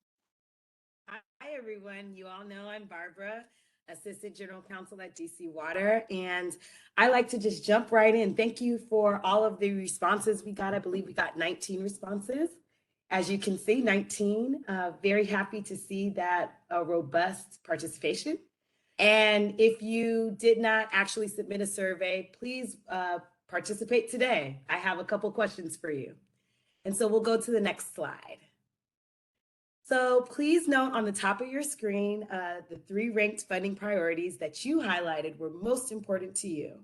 Hi, everyone. You all know I'm Barbara, Assistant General Counsel at DC Water, and I like to just jump right in. Thank you for all of the responses we got. I believe we got 19 responses. As you can see, 19. Very happy to see that robust participation. And if you did not actually submit a survey, please participate today. I have a couple questions for you. And so we'll go to the next slide. So please note on the top of your screen, the 3 ranked funding priorities that you highlighted were most important to you.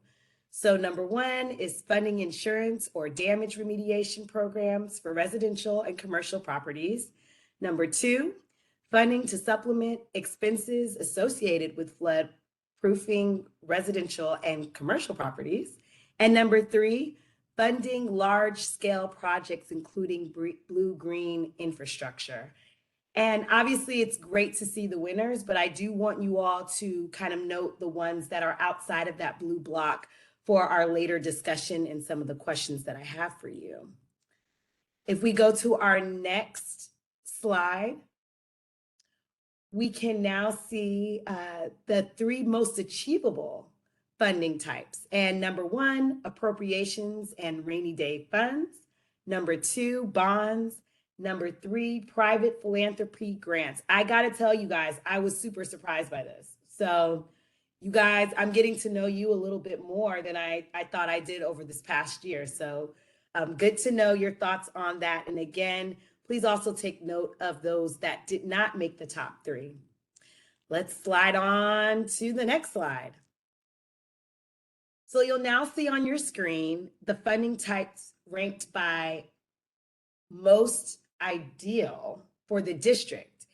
So number 1 is funding insurance or damage remediation programs for residential and commercial properties. Number 2, funding to supplement expenses associated with flood proofing residential and commercial properties. And number 3, funding large-scale projects, including blue-green infrastructure. And obviously it's great to see the winners, but I do want you all to kind of note the ones that are outside of that blue block for our later discussion and some of the questions that I have for you. If we go to our next slide, we can now see the 3 most achievable funding types. And number 1, appropriations and rainy day funds. Number 2, bonds. Number 3, private philanthropy grants. I got to tell you guys, I was super surprised by this. So you guys, I'm getting to know you a little bit more than I thought I did over this past year. So good to know your thoughts on that. And again, please also take note of those that did not make the top 3. Let's slide on to the next slide. So you'll now see on your screen the funding types ranked by most ideal for the district.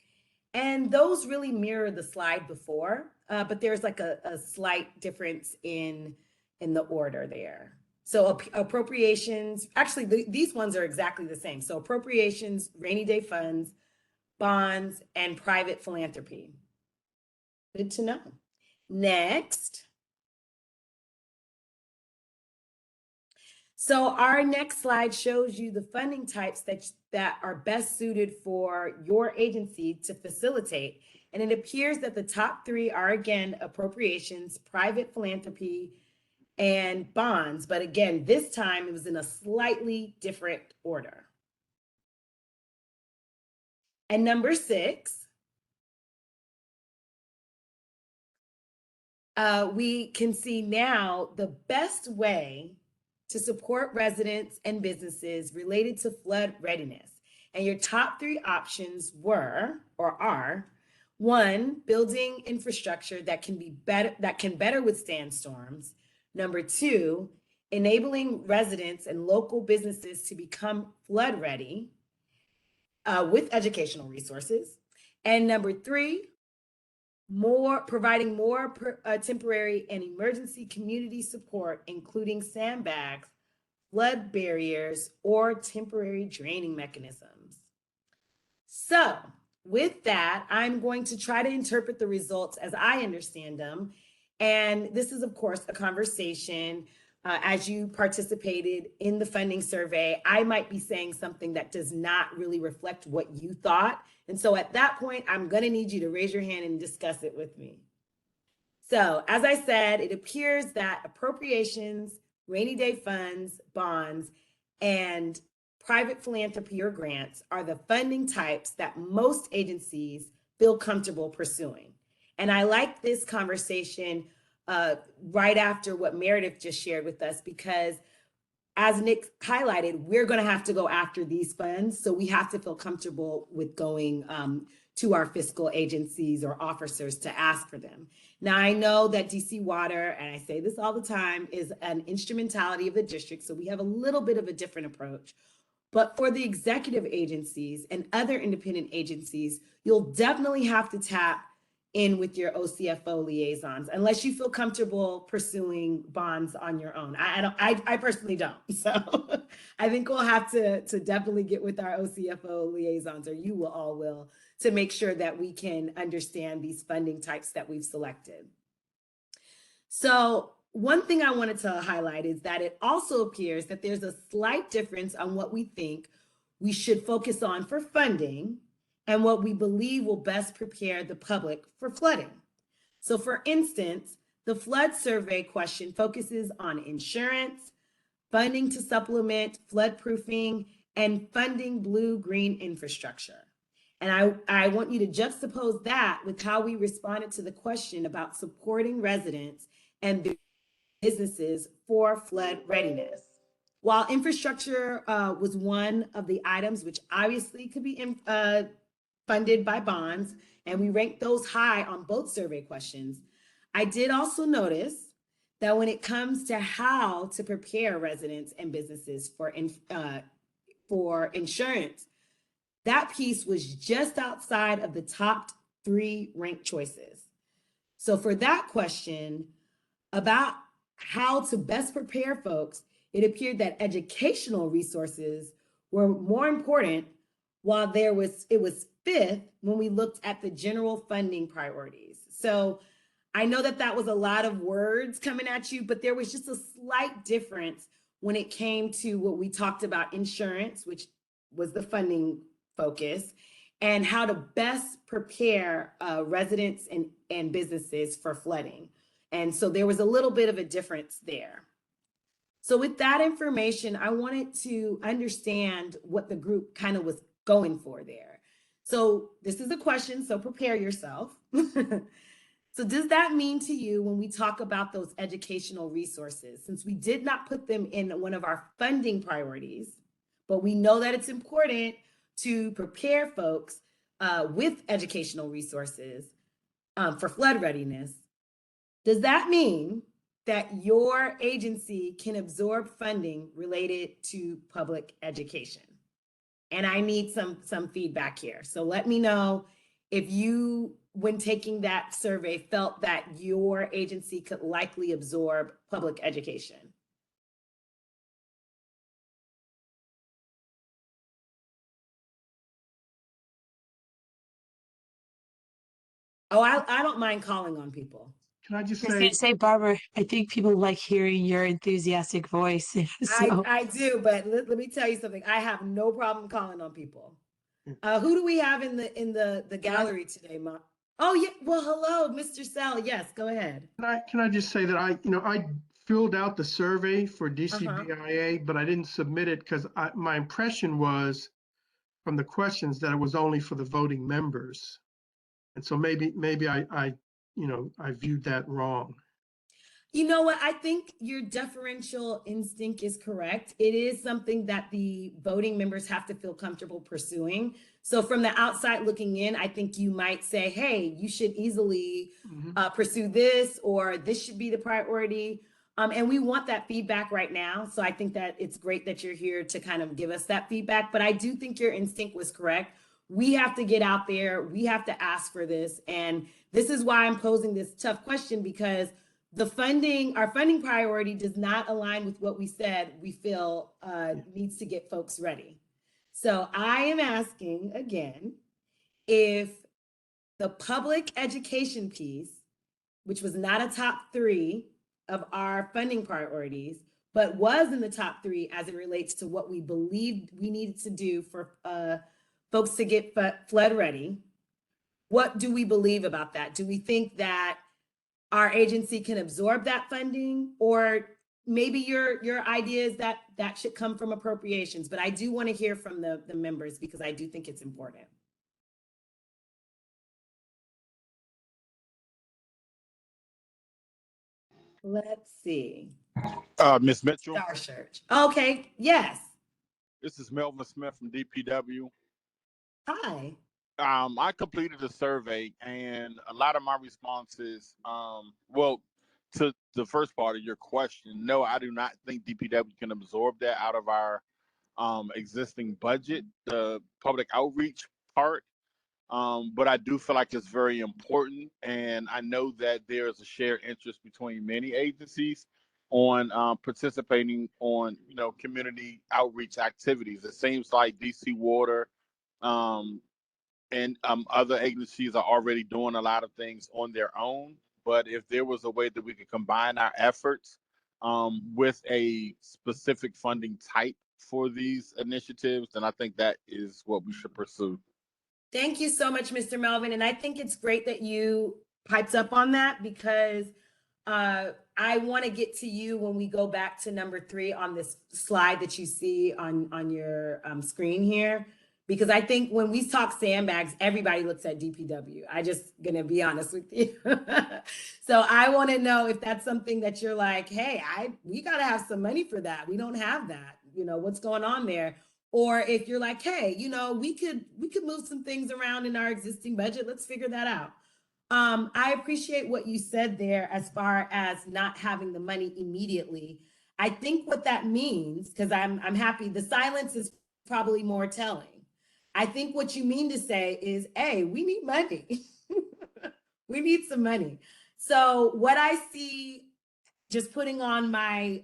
And those really mirror the slide before, but there's like a slight difference in the order there. So appropriations, actually these ones are exactly the same. So appropriations, rainy day funds, bonds, and private philanthropy. Good to know. Next. So our next slide shows you the funding types that are best suited for your agency to facilitate. And it appears that the top 3 are, again, appropriations, private philanthropy, and bonds. But again, this time it was in a slightly different order. And number 6, we can see now the best way to support residents and businesses related to flood readiness. And your top 3 options were, or are, 1, building infrastructure that can better withstand storms. Number 2, enabling residents and local businesses to become flood ready with educational resources. And number 3, providing more temporary and emergency community support, including sandbags, flood barriers, or temporary draining mechanisms. So with that, I'm going to try to interpret the results as I understand them. And this is, of course, a conversation. As you participated in the funding survey, I might be saying something that does not really reflect what you thought. And so at that point, I'm going to need you to raise your hand and discuss it with me. So as I said, it appears that appropriations, rainy day funds, bonds, and private philanthropy or grants are the funding types that most agencies feel comfortable pursuing. And I like this conversation right after what Meredith just shared with us, because as Nick highlighted, we're going to have to go after these funds. So we have to feel comfortable with going to our fiscal agencies or officers to ask for them. Now, I know that DC Water, and I say this all the time, is an instrumentality of the district. So we have a little bit of a different approach. But for the executive agencies and other independent agencies, you'll definitely have to tap in with your OCFO liaisons, unless you feel comfortable pursuing bonds on your own. I personally don't. So I think we'll have to definitely get with our OCFO liaisons, or you will, to make sure that we can understand these funding types that we've selected. So one thing I wanted to highlight is that it also appears that there's a slight difference on what we think we should focus on for funding and what we believe will best prepare the public for flooding. So for instance, the flood survey question focuses on insurance, funding to supplement floodproofing, and funding blue-green infrastructure. And I want you to juxtapose that with how we responded to the question about supporting residents and businesses for flood readiness. While infrastructure was one of the items which obviously could be funded by bonds, and we ranked those high on both survey questions, I did also notice that when it comes to how to prepare residents and businesses for insurance, that piece was just outside of the top 3 ranked choices. So for that question about how to best prepare folks, it appeared that educational resources were more important, while it was 5th when we looked at the general funding priorities. So I know that was a lot of words coming at you, but there was just a slight difference when it came to what we talked about: insurance, which was the funding focus, and how to best prepare residents and businesses for flooding. And so there was a little bit of a difference there. So with that information, I wanted to understand what the group kind of was going for there. So this is a question, so prepare yourself. So does that mean to you, when we talk about those educational resources, since we did not put them in one of our funding priorities, but we know that it's important to prepare folks with educational resources for flood readiness, does that mean that your agency can absorb funding related to public education? And I need some feedback here. So let me know if you, when taking that survey, felt that your agency could likely absorb public education. Oh, I don't mind calling on people. Can I just I was gonna say, say, Barbara, I think people like hearing your enthusiastic voice. So I do, but let me tell you something. I have no problem calling on people. Who do we have in the gallery today, Mom? Oh yeah, well, hello, Mr. Sell. Yes, go ahead. can I just say that I filled out the survey for DCBIA, but I didn't submit it because my impression was from the questions that it was only for the voting members. And so maybe I viewed that wrong. You know what? I think your deferential instinct is correct. It is something that the voting members have to feel comfortable pursuing. So from the outside looking in, I think you might say, hey, you should easily pursue this, or this should be the priority. And we want that feedback right now. So I think that it's great that you're here to kind of give us that feedback. But I do think your instinct was correct. We have to get out there. We have to ask for this. And this is why I'm posing this tough question, because our funding priority does not align with what we said we feel needs to get folks ready. So I am asking again, if the public education piece, which was not a top 3 of our funding priorities, but was in the top 3 as it relates to what we believed we needed to do for folks to get flood ready, what do we believe about that? Do we think that our agency can absorb that funding, or maybe your idea is that that should come from appropriations? But I do want to hear from the members, because I do think it's important. Let's see. Ms. Mitchell, Star Search. Okay, yes. this is Melvin Smith from DPW. Hi. I completed a survey, and a lot of my responses, well, to the first part of your question, no, I do not think DPW can absorb that out of our existing budget, the public outreach part. But I do feel like it's very important, and I know that there's a shared interest between many agencies on participating on community outreach activities. It seems like DC Water and other agencies are already doing a lot of things on their own. But if there was a way that we could combine our efforts with a specific funding type for these initiatives, then I think that is what we should pursue. Thank you so much, Mr. Melvin. And I think it's great that you piped up on that, because I want to get to you when we go back to number 3 on this slide that you see on your screen here. Because I think when we talk sandbags, everybody looks at DPW. I just gonna be honest with you. So I want to know if that's something that you're like, hey, we gotta have some money for that. We don't have that. What's going on there? Or if you're like, hey, we could move some things around in our existing budget. Let's figure that out. I appreciate what you said there as far as not having the money immediately. I think what that means, because I'm happy, the silence is probably more telling. I think what you mean to say is, hey, we need money. We need some money. So what I see, just putting on my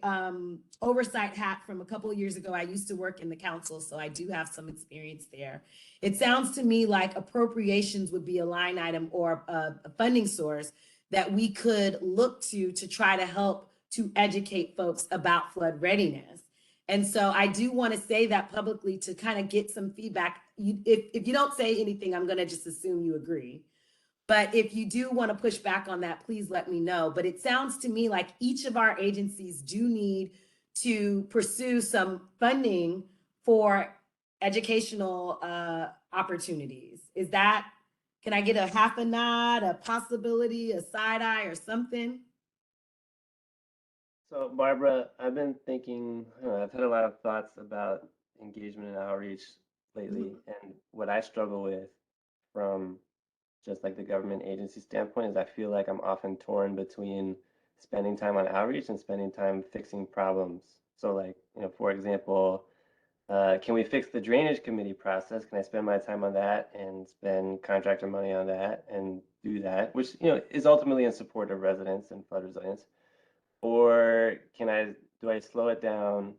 oversight hat from a couple of years ago, I used to work in the council, so I do have some experience there. It sounds to me like appropriations would be a line item or a funding source that we could look to try to help to educate folks about flood readiness. And so I do want to say that publicly to kind of get some feedback. If you don't say anything, I'm going to just assume you agree. But if you do want to push back on that, please let me know. But it sounds to me like each of our agencies do need to pursue some funding for educational opportunities. Can I get a half a nod, a possibility, a side eye or something? So Barbara, I've been thinking, I've had a lot of thoughts about engagement and outreach lately. And what I struggle with from just like the government agency standpoint is I feel like I'm often torn between spending time on outreach and spending time fixing problems. So like, for example, can we fix the drainage committee process? Can I spend my time on that and spend contractor money on that and do that, which, is ultimately in support of residents and flood resilience? Or do I slow it down,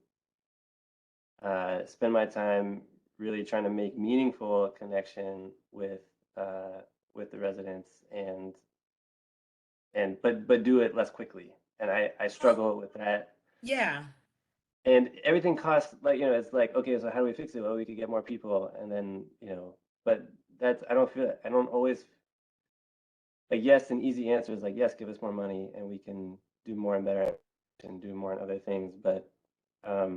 spend my time really trying to make meaningful connection with the residents but do it less quickly? And I struggle with that. Yeah. And everything costs, like, it's like, okay, so how do we fix it? Well, we could get more people, and then, but I don't always, like, yes, an easy answer is like, yes, give us more money and we can do more and better and do more and other things. But I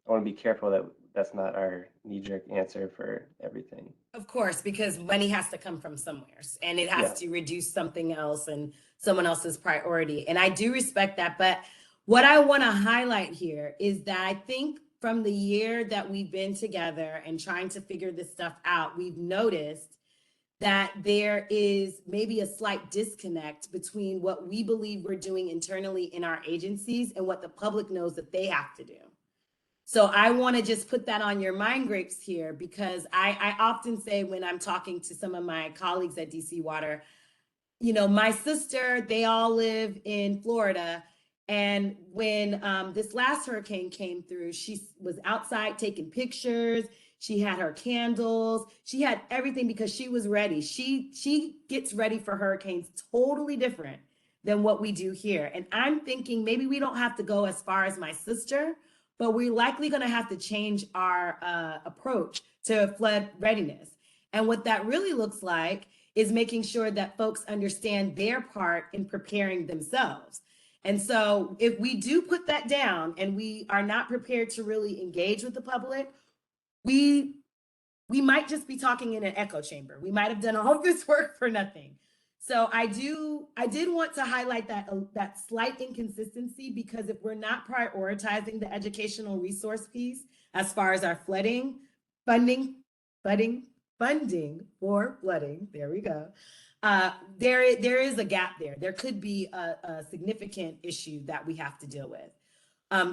want to be careful that that's not our knee-jerk answer for everything. Of course, because money has to come from somewhere and it has to reduce something else and someone else's priority. And I do respect that. But what I want to highlight here is that I think from the year that we've been together and trying to figure this stuff out, we've noticed that there is maybe a slight disconnect between what we believe we're doing internally in our agencies and what the public knows that they have to do. So I want to just put that on your mind grapes here, because I often say when I'm talking to some of my colleagues at DC Water, my sister, they all live in Florida. And when this last hurricane came through, she was outside taking pictures. She had her candles. She had everything because she was ready. She gets ready for hurricanes totally different than what we do here. And I'm thinking maybe we don't have to go as far as my sister, but we're likely going to have to change our approach to flood readiness. And what that really looks like is making sure that folks understand their part in preparing themselves. And so if we do put that down and we are not prepared to really engage with the public, we might just be talking in an echo chamber. We might have done all this work for nothing. So I did want to highlight that that slight inconsistency, because if we're not prioritizing the educational resource piece as far as our funding for flooding, there we go. There is a gap there. There could be a significant issue that we have to deal with.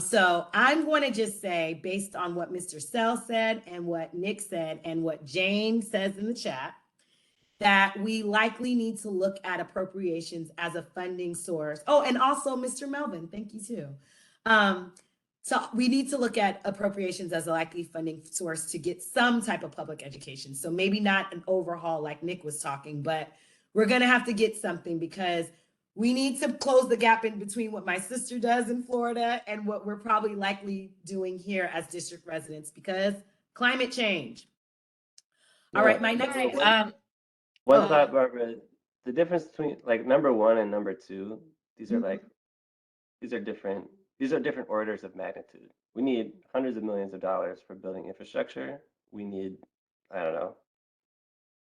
So I'm going to just say, based on what Mr. Sell said and what Nick said and what Jane says in the chat, that we likely need to look at appropriations as a funding source. Oh, and also Mr. Melvin, thank you too. So we need to look at appropriations as a likely funding source to get some type of public education. So maybe not an overhaul like Nick was talking, but we're gonna have to get something, because we need to close the gap in between what my sister does in Florida and what we're probably likely doing here as district residents, because climate change. All right, my next Right. One thought, Barbara, the difference between like number 1 and number 2, these are like, these are different orders of magnitude. We need hundreds of millions of dollars for building infrastructure. We need, I don't know,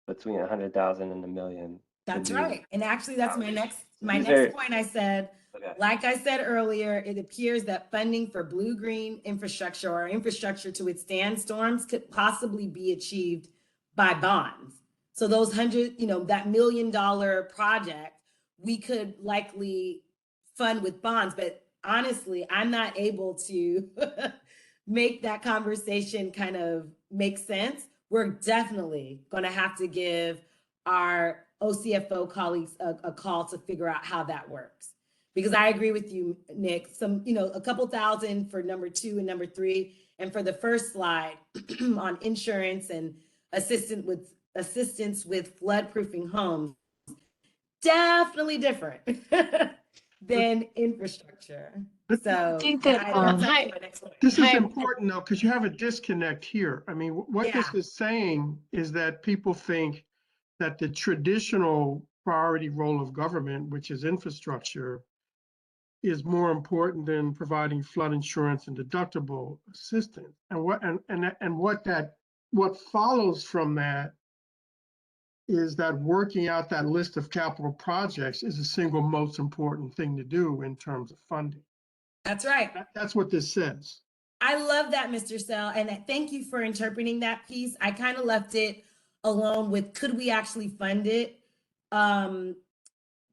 between 100,000 and $1 million. That's right. And actually, that's my outreach. next point. I said, Okay. like I said earlier, it appears that funding for blue-green infrastructure or infrastructure to withstand storms could possibly be achieved by bonds. So those that $1 million project, we could likely fund with bonds. But honestly, I'm not able to make that conversation kind of make sense. We're definitely going to have to give our OCFO colleagues a call to figure out how that works. Because I agree with you, Nick, a couple thousand for number 2 and number 3. And for the first slide on insurance and assistance with flood-proofing homes, definitely different than infrastructure. So I think that this is important though, because you have a disconnect here. I mean, what this is saying is that people think that the traditional priority role of government, which is infrastructure, is more important than providing flood insurance and deductible assistance. And what follows from that is that working out that list of capital projects is the single most important thing to do in terms of funding. That's right. That's what this says. I love that, Mr. Sell, and thank you for interpreting that piece. I kind of left it alone with, could we actually fund it?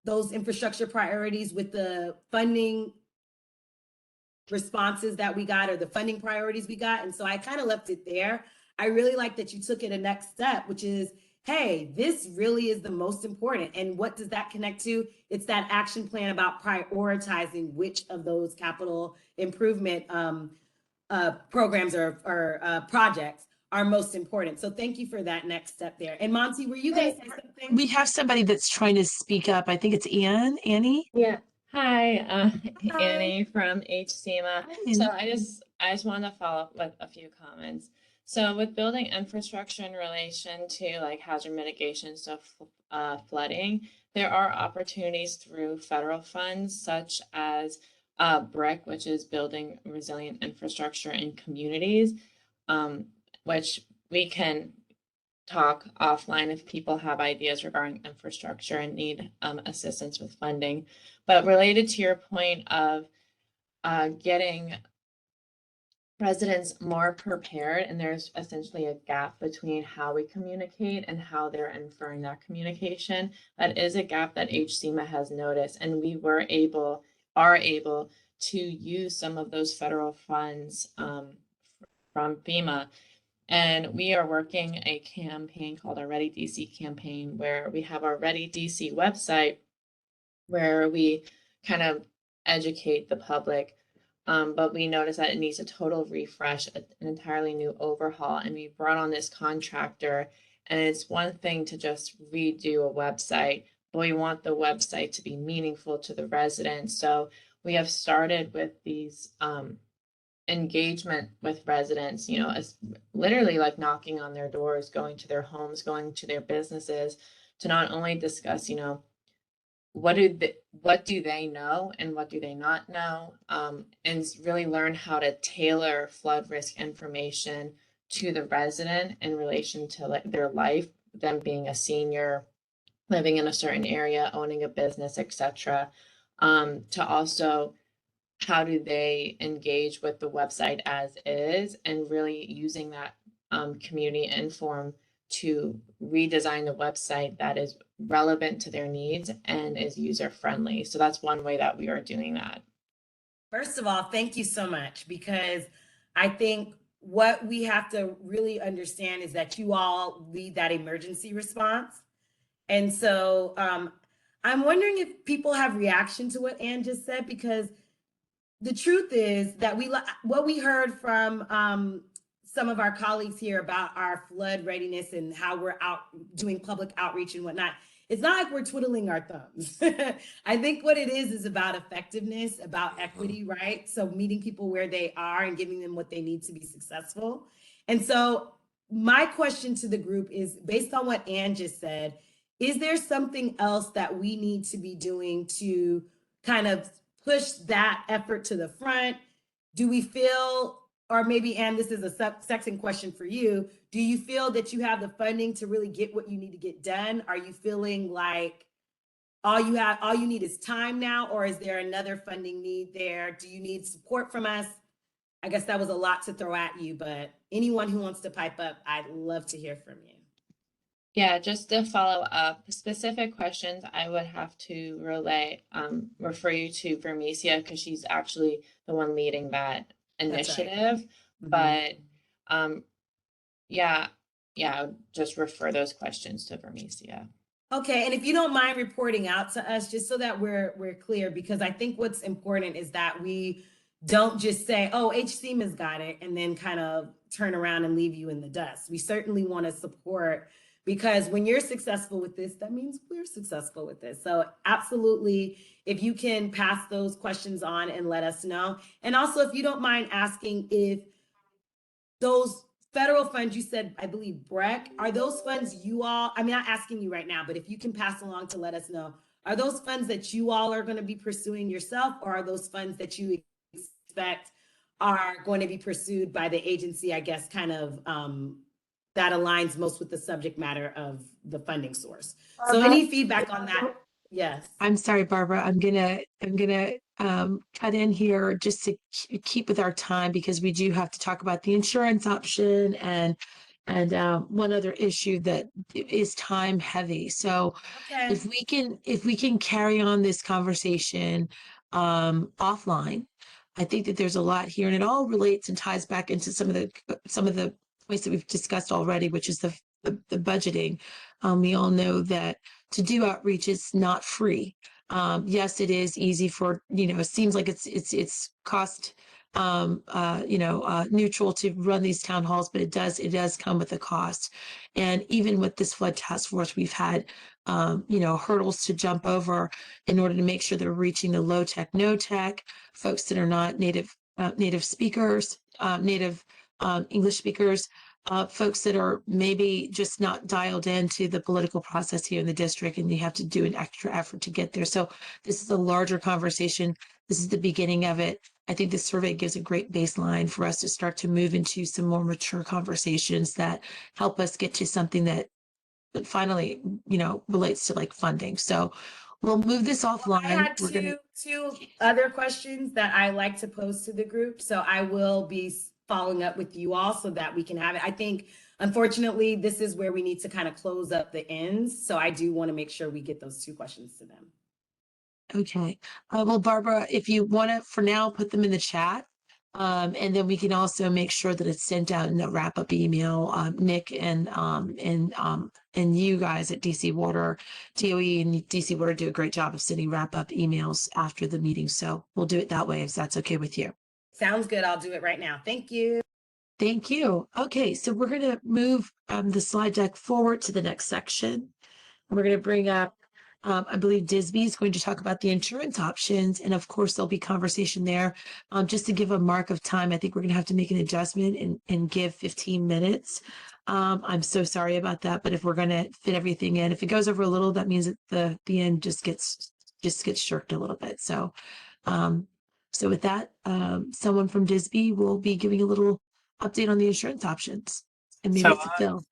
Those infrastructure priorities with the funding responses that we got, or the funding priorities we got. And so I kind of left it there. I really like that you took it a next step, which is, hey, this really is the most important. And what does that connect to? It's that action plan about prioritizing which of those capital improvement programs or projects are most important. So thank you for that next step there. And Monty, were you going to say something? we have somebody that's trying to speak up. I think it's Annie. Yeah. Hi, Annie from HSEMA. So I just wanted to follow up with a few comments. So with building infrastructure in relation to like hazard mitigation, so flooding, there are opportunities through federal funds such as BRIC, which is Building Resilient Infrastructure in Communities, which we can talk offline if people have ideas regarding infrastructure and need assistance with funding. But related to your point of getting residents more prepared, and there's essentially a gap between how we communicate and how they're inferring that communication. That is a gap that HSEMA has noticed, and we are able to use some of those federal funds from FEMA. And we are working a campaign called our Ready DC campaign, where we have our Ready DC website where we kind of educate the public. But we noticed that it needs a total refresh, an entirely new overhaul. And we brought on this contractor, and it's one thing to just redo a website, but we want the website to be meaningful to the residents. So we have started with these engagement with residents, literally like knocking on their doors, going to their homes, going to their businesses to not only discuss, what do they know and what do they not know, and really learn how to tailor flood risk information to the resident in relation to their life, them being a senior, living in a certain area, owning a business, etc. To also how do they engage with the website as is, and really using that community inform to redesign the website that is relevant to their needs and is user friendly. So that's one way that we are doing that. First of all, thank you so much, because I think what we have to really understand is that you all lead that emergency response. And so I'm wondering if people have reaction to what Ann just said, because the truth is that what we heard from some of our colleagues here about our flood readiness and how we're out doing public outreach and whatnot, it's not like we're twiddling our thumbs. I think what it is about effectiveness, about equity, right? So meeting people where they are and giving them what they need to be successful. And so my question to the group is, based on what Ann just said, is there something else that we need to be doing to kind of push that effort to the front? Do we feel, or maybe, Ann, this is a second question for you, do you feel that you have the funding to really get what you need to get done? Are you feeling like all you need is time now, or is there another funding need there? Do you need support from us? I guess that was a lot to throw at you, but anyone who wants to pipe up, I'd love to hear from you. Yeah, just to follow up, specific questions I would have to refer you to Vermesia, because she's actually the one leading that initiative. Right. But yeah, just refer those questions to Vermesia. Okay, and if you don't mind reporting out to us, just so that we're clear, because I think what's important is that we don't just say, oh, HCMA's got it, and then kind of turn around and leave you in the dust. We certainly want to support, because when you're successful with this, that means we're successful with this. So absolutely, if you can pass those questions on and let us know. And also, if you don't mind asking, if those federal funds you said, I believe BREC, are those funds you all, I'm not asking you right now, but if you can pass along to let us know, are those funds that you all are going to be pursuing yourself, or are those funds that you expect are going to be pursued by the agency, I guess, kind of that aligns most with the subject matter of the funding source? So any feedback on that? Yes. I'm sorry, Barbara. I'm gonna cut in here just to keep with our time, because we do have to talk about the insurance option and one other issue that is time heavy. So Okay. if we can carry on this conversation offline, I think that there's a lot here, and it all relates and ties back into some of the points that we've discussed already, which is the budgeting. We all know that to do outreach is not free. Yes, it is easy for, it seems like it's cost neutral to run these town halls, but it does come with a cost. And even with this flood task force, we've had hurdles to jump over in order to make sure they're reaching the low tech, no tech folks that are not native speakers, native English speakers, folks that are maybe just not dialed into the political process here in the district, and you have to do an extra effort to get there. So this is a larger conversation. This is the beginning of it. I think this survey gives a great baseline for us to start to move into some more mature conversations that help us get to something that finally, relates to like funding. So we'll move this offline. I had two other questions that I like to pose to the group. So I will be following up with you all so that we can have it. I think, unfortunately, this is where we need to kind of close up the ends. So I do want to make sure we get those two questions to them. Okay. Well, Barbara, if you want to, for now, put them in the chat. And then we can also make sure that it's sent out in a wrap-up email. Nick and you guys at DC Water, DOE and DC Water do a great job of sending wrap-up emails after the meeting. So we'll do it that way, if that's okay with you. Sounds good. I'll do it right now. Thank you. Thank you. Okay, so we're going to move the slide deck forward to the next section. We're going to bring up, I believe Disby is going to talk about the insurance options. And of course, there'll be conversation there. Just to give a mark of time, I think we're going to have to make an adjustment and give 15 minutes. I'm so sorry about that, but if we're going to fit everything in, if it goes over a little, that means that the end just gets shirked a little bit. So, so with that, someone from Disby will be giving a little update on the insurance options, and maybe it's a Phil.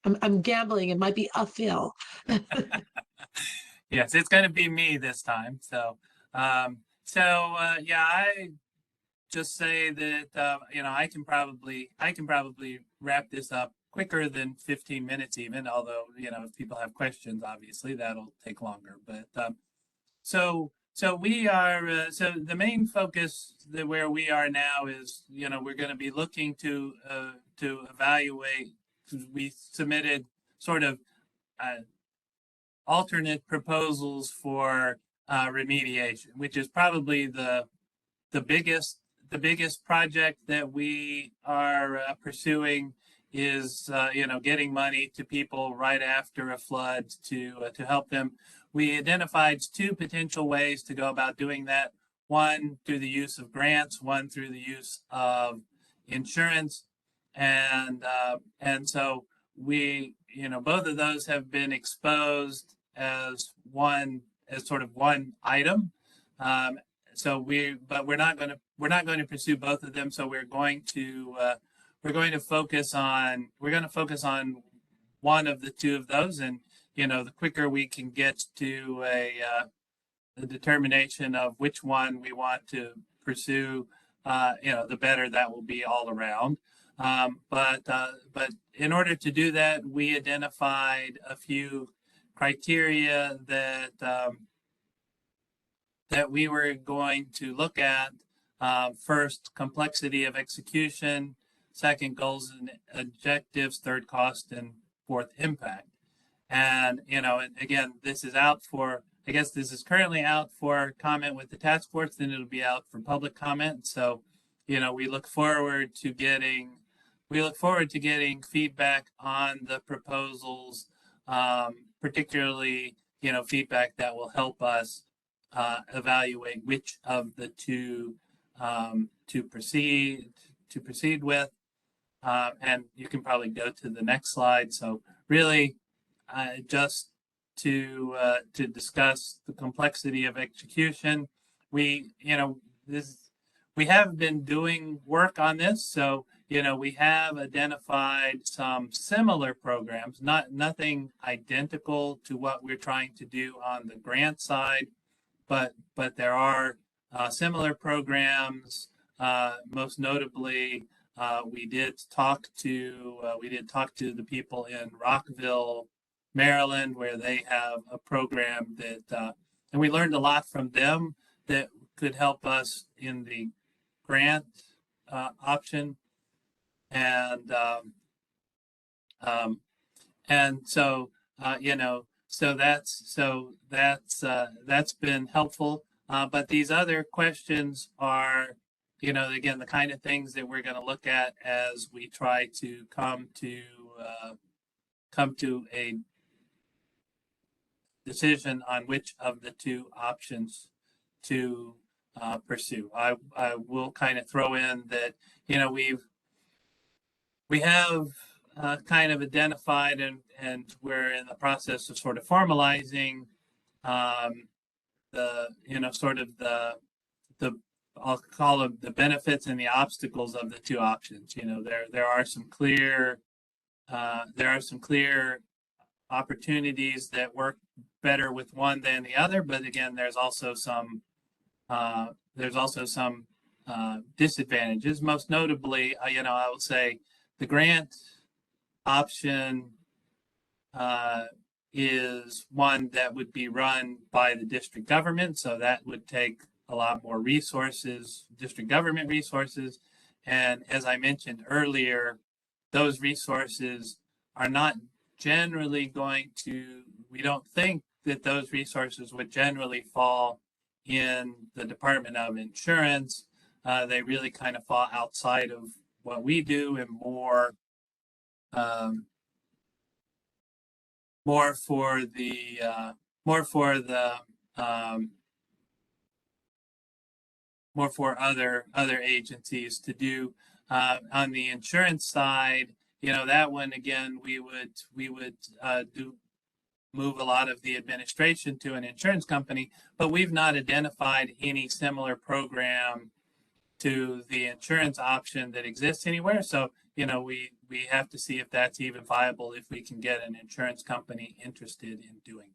I'm gambling. It might be a Phil. Yes, it's going to be me this time. So, yeah, I just say that you know, I can probably wrap this up quicker than 15 minutes even, although, you know, if people have questions, obviously that'll take longer. But so we are so the main focus that where we are now is, you know, we're going to be looking to evaluate. We submitted sort of alternate proposals for remediation, which is probably the biggest project that we are pursuing is you know, getting money to people right after a flood to help them. We identified two potential ways to go about doing that. One through the use of grants, one through the use of insurance, and so we, you know, both of those have been exposed as sort of one item. So we're not going to pursue both of them. So we're going to focus on one of the two of those, and you know, the quicker we can get to a determination of which one we want to pursue, you know, the better that will be all around. But in order to do that, we identified a few criteria that we were going to look at. First, complexity of execution. Second, goals and objectives. Third, cost. And fourth, impact. And, you know, again, this is out for, I guess this is currently out for comment with the task force, then it'll be out for public comment. So, you know, we look forward to getting feedback on the proposals, particularly, you know, feedback that will help us evaluate which of the two to proceed with. And you can probably go to the next slide. So really, just to discuss the complexity of execution, we have been doing work on this. So, you know, we have identified some similar programs, nothing identical to what we're trying to do on the grant side, but there are similar programs. Most notably, we did talk to the people in Rockville, Maryland, where they have a program that, and we learned a lot from them that could help us in the grant option, and so you know, so that's been helpful. But these other questions are, you know, again, the kind of things that we're going to look at as we try to come to a decision on which of the two options to pursue. I will kind of throw in that, you know, we have kind of identified and we're in the process of sort of formalizing the, you know, sort of the I'll call them the benefits and the obstacles of the two options. You know, there are some clear opportunities that work better with one than the other, but again, there's also some disadvantages. Most notably, you know, I would say the grant option is one that would be run by the district government, so that would take a lot more resources, district government resources, and as I mentioned earlier, those resources are not generally going to, we don't think that those resources would generally fall in the Department of Insurance. They really kind of fall outside of what we do and more for other agencies to do. On the insurance side, you know, that one again, we would move a lot of the administration to an insurance company, but we've not identified any similar program to the insurance option that exists anywhere. So, you know, we have to see if that's even viable, if we can get an insurance company interested in doing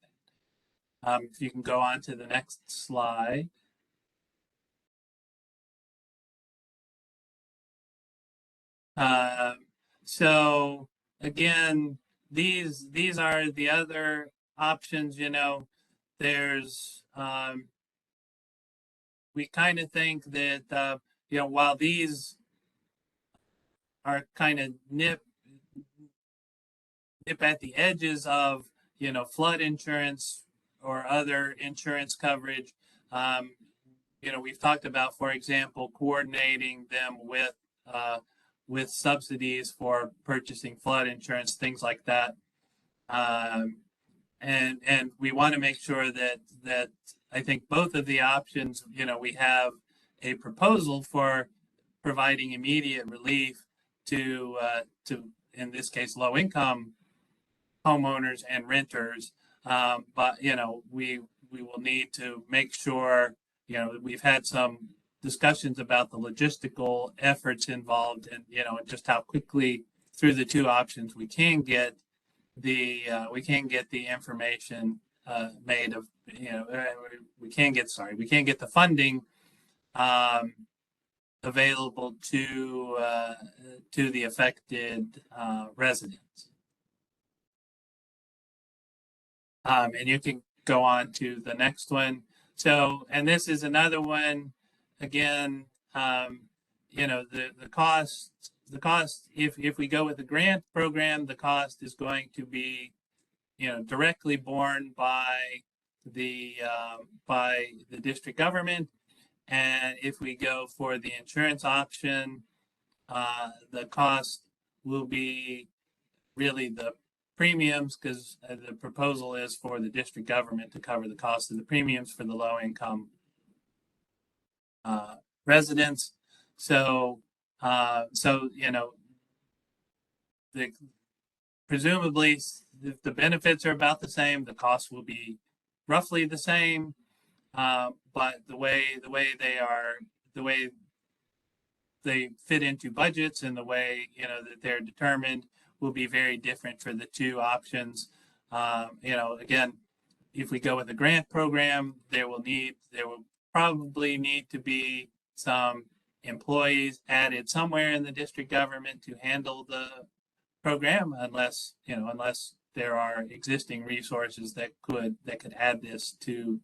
If you can go on to the next slide. So again, these are the other options. You know, there's we kind of think that you know, while these are kind of nip at the edges of, you know, flood insurance or other insurance coverage, you know, we've talked about, for example, coordinating them with subsidies for purchasing flood insurance, things like that. And we want to make sure that I think both of the options, you know, we have a proposal for providing immediate relief to in this case low income homeowners and renters. But you know, we will need to make sure, you know, we've had some discussions about the logistical efforts involved, and you know, just how quickly through the two options we can get the information made of, you know, we can get the funding available to the affected residents. And you can go on to the next one. So, and this is another one, again, you know, the cost, if we go with the grant program, the cost is going to be, you know, directly borne by the district government. And if we go for the insurance option, the cost will be really the premiums, because the proposal is for the district government to cover the cost of the premiums for the low income residents. So, you know, presumably, if the benefits are about the same, the costs will be roughly the same. But the way they fit into budgets and the way, you know, that they're determined will be very different for the two options. You know, again, if we go with a grant program, there will probably need to be some employees added somewhere in the district government to handle the program, unless there are existing resources that could add this to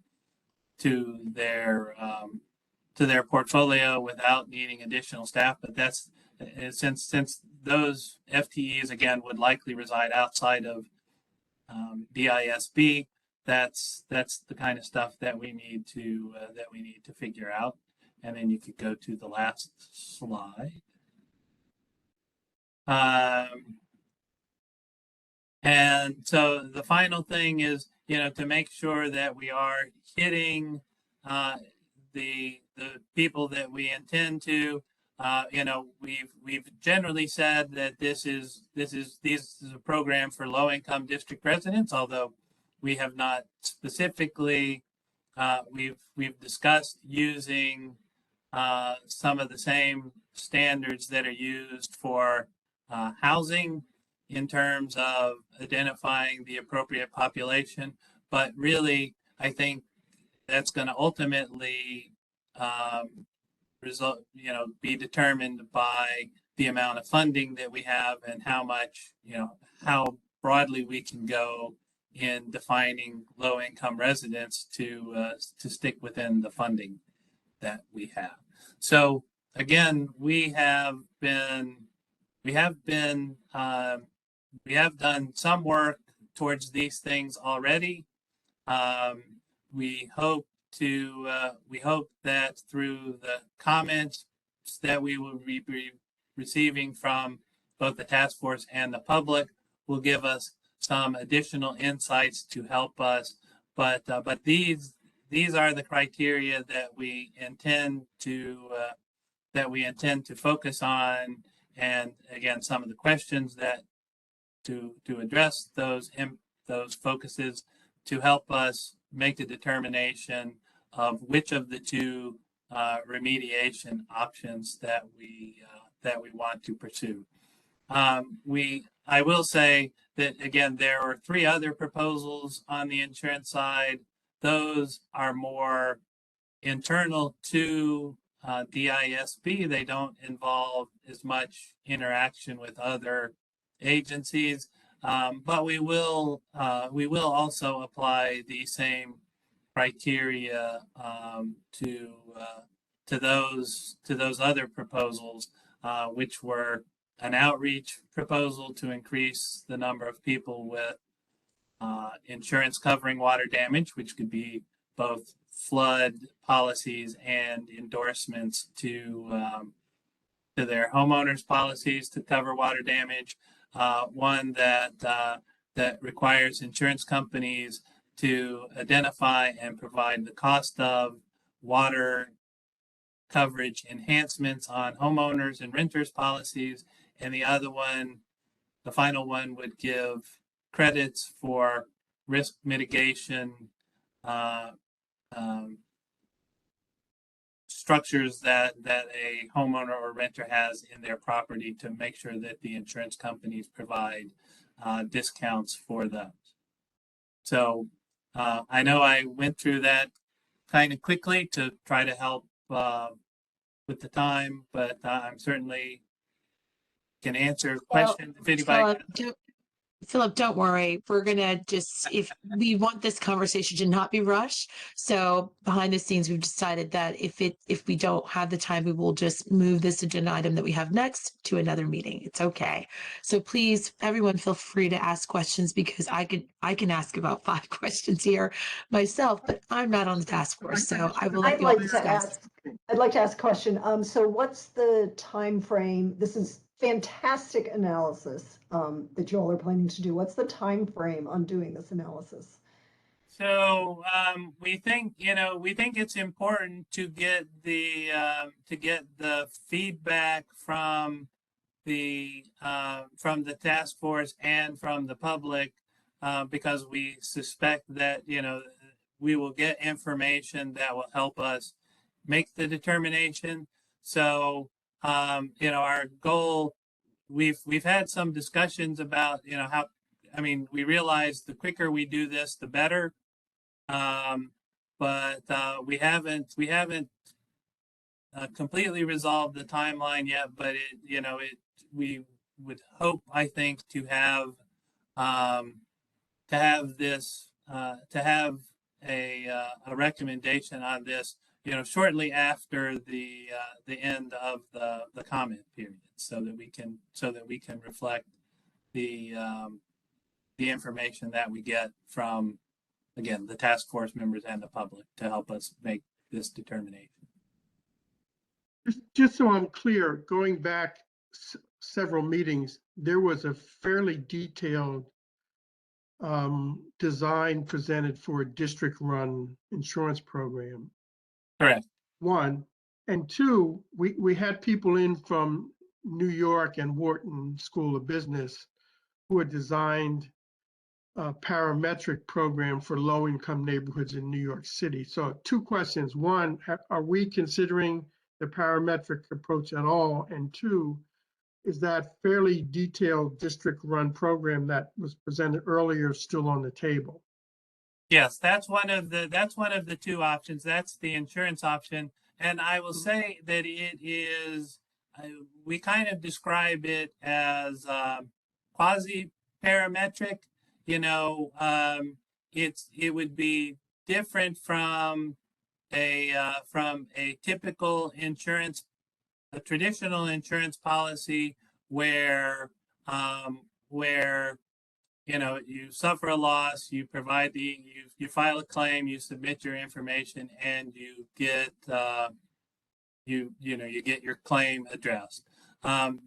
their portfolio without needing additional staff. But that's since those FTEs again would likely reside outside of DISB, that's the kind of stuff that we need to figure out. And then you could go to the last slide. And so the final thing is, you know, to make sure that we are hitting the people that we intend to. You know, we've generally said that this is a program for low income district residents, although we have not specifically. We've discussed using some of the same standards that are used for housing in terms of identifying the appropriate population, but really, I think that's going to ultimately be determined by the amount of funding that we have and how much, you know, how broadly we can go in defining low-income residents to stick within the funding that we have. So again, we have done some work towards these things already. We hope that through the comments that we will be receiving from both the task force and the public will give us some additional insights to help us. But these are the criteria that we intend to focus on. And again, some of the questions that to address those focuses to help us make the determination of which of the two remediation options that we want to pursue. I will say that again, there are 3 other proposals on the insurance side those are more internal to DISP. They don't involve as much interaction with other agencies, but we will also apply the same criteria to those other proposals, which were an outreach proposal to increase the number of people with insurance covering water damage, which could be both flood policies and endorsements to their homeowners policies to cover water damage. One that requires insurance companies to identify and provide the cost of water coverage enhancements on homeowners and renters policies. And the other one, the final one, would give credits for risk mitigation structures that a homeowner or renter has in their property to make sure that the insurance companies provide discounts for those. So I know I went through that kind of quickly to try to help with the time, but I'm certainly can answer questions if anybody. Philip, don't worry. We're gonna if we want this conversation to not be rushed. So behind the scenes, we've decided that if we don't have the time, we will just move this agenda item that we have next to another meeting. It's okay. So please, everyone, feel free to ask questions, because I can ask about 5 questions here myself, but I'm not on the task force, so I will let you all discuss. I'd like to ask a question. So what's the time frame? This is fantastic analysis that you all are planning to do. What's the time frame on doing this analysis? So we think it's important to get the feedback from the task force and from the public, because we suspect that we will get information that will help us make the determination. So our goal, we've had some discussions about how, we realize the quicker we do this, the better. But we haven't completely resolved the timeline yet. But we would hope, I think, to have a recommendation on this, shortly after the end of the comment period, so that we can reflect the information that we get from, again, the task force members and the public to help us make this determination. Just so I'm clear, going back several meetings, there was a fairly detailed design presented for a district-run insurance program. Correct. 1, and 2, we had people in from New York and Wharton School of Business who had designed a parametric program for low-income neighborhoods in New York City. So 2 questions. 1, are we considering the parametric approach at all? And 2, is that fairly detailed district-run program that was presented earlier still on the table? Yes, that's one of the 2 options. That's the insurance option, and I will say that it is. We kind of describe it as quasi-parametric. It would be different from a typical insurance, a traditional insurance policy where you suffer a loss, you provide you file a claim, you submit your information, and you get you get your claim addressed.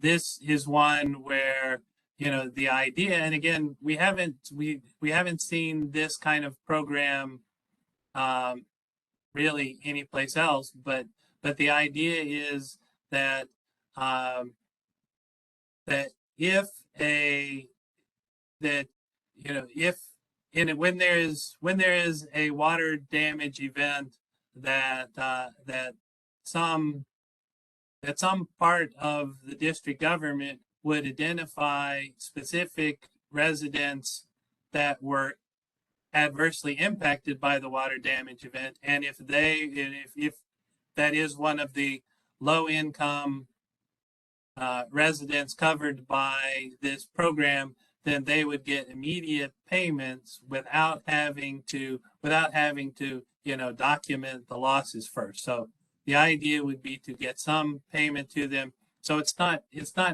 This is one where the idea, and again, we haven't seen this kind of program really anyplace else, but the idea is that that if when there is a water damage event that some part of the district government would identify specific residents that were adversely impacted by the water damage event. And if that is one of the low income residents covered by this program, then they would get immediate payments without having to document the losses first. So the idea would be to get some payment to them. So it's not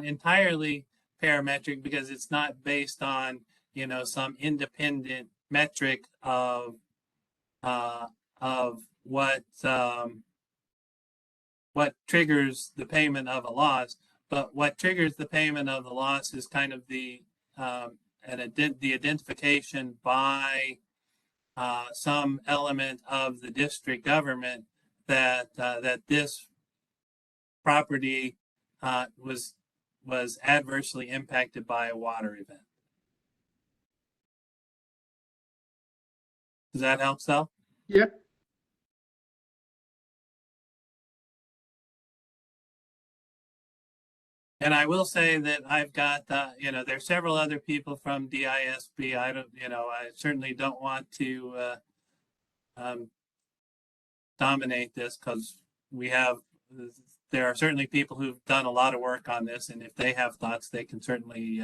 entirely parametric because it's not based on some independent metric of what triggers the payment of a loss. But what triggers the payment of the loss is kind of the identification by some element of the district government that this property was adversely impacted by a water event. Does that help, Sal? Yep. And I will say that I've got, there's several other people from DISB. I certainly don't want to dominate this because there are certainly people who've done a lot of work on this. And if they have thoughts, they can certainly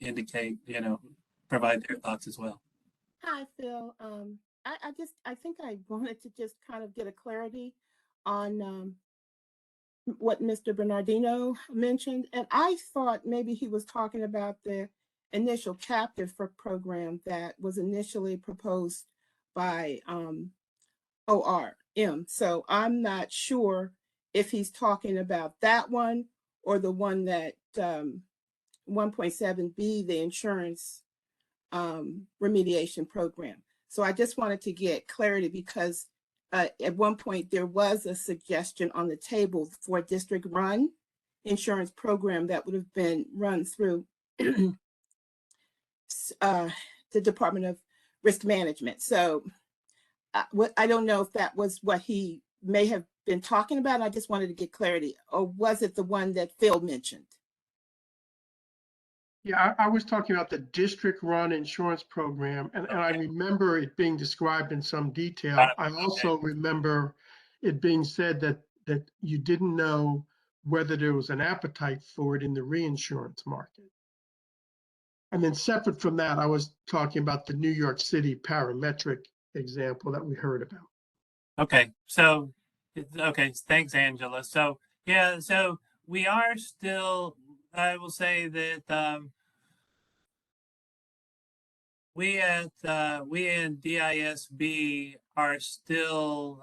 indicate, provide their thoughts as well. Hi, Phil. I think I wanted to just kind of get a clarity on what Mr. Bernardino mentioned. And I thought maybe he was talking about the initial captive for program that was initially proposed by ORM. So I'm not sure if he's talking about that one or the one that 1.7B, the insurance remediation program. So I just wanted to get clarity because at one point there was a suggestion on the table for a district run insurance program that would have been run through the Department of Risk Management. So I don't know if that was what he may have been talking about. I just wanted to get clarity. Or was it the one that Phil mentioned? Yeah, I was talking about the district-run insurance program, and I remember it being described in some detail. I also remember it being said that you didn't know whether there was an appetite for it in the reinsurance market. And then separate from that, I was talking about the New York City parametric example that we heard about. Okay, so, thanks, Angela. So, yeah, so we are still, I will say that we in DISB are still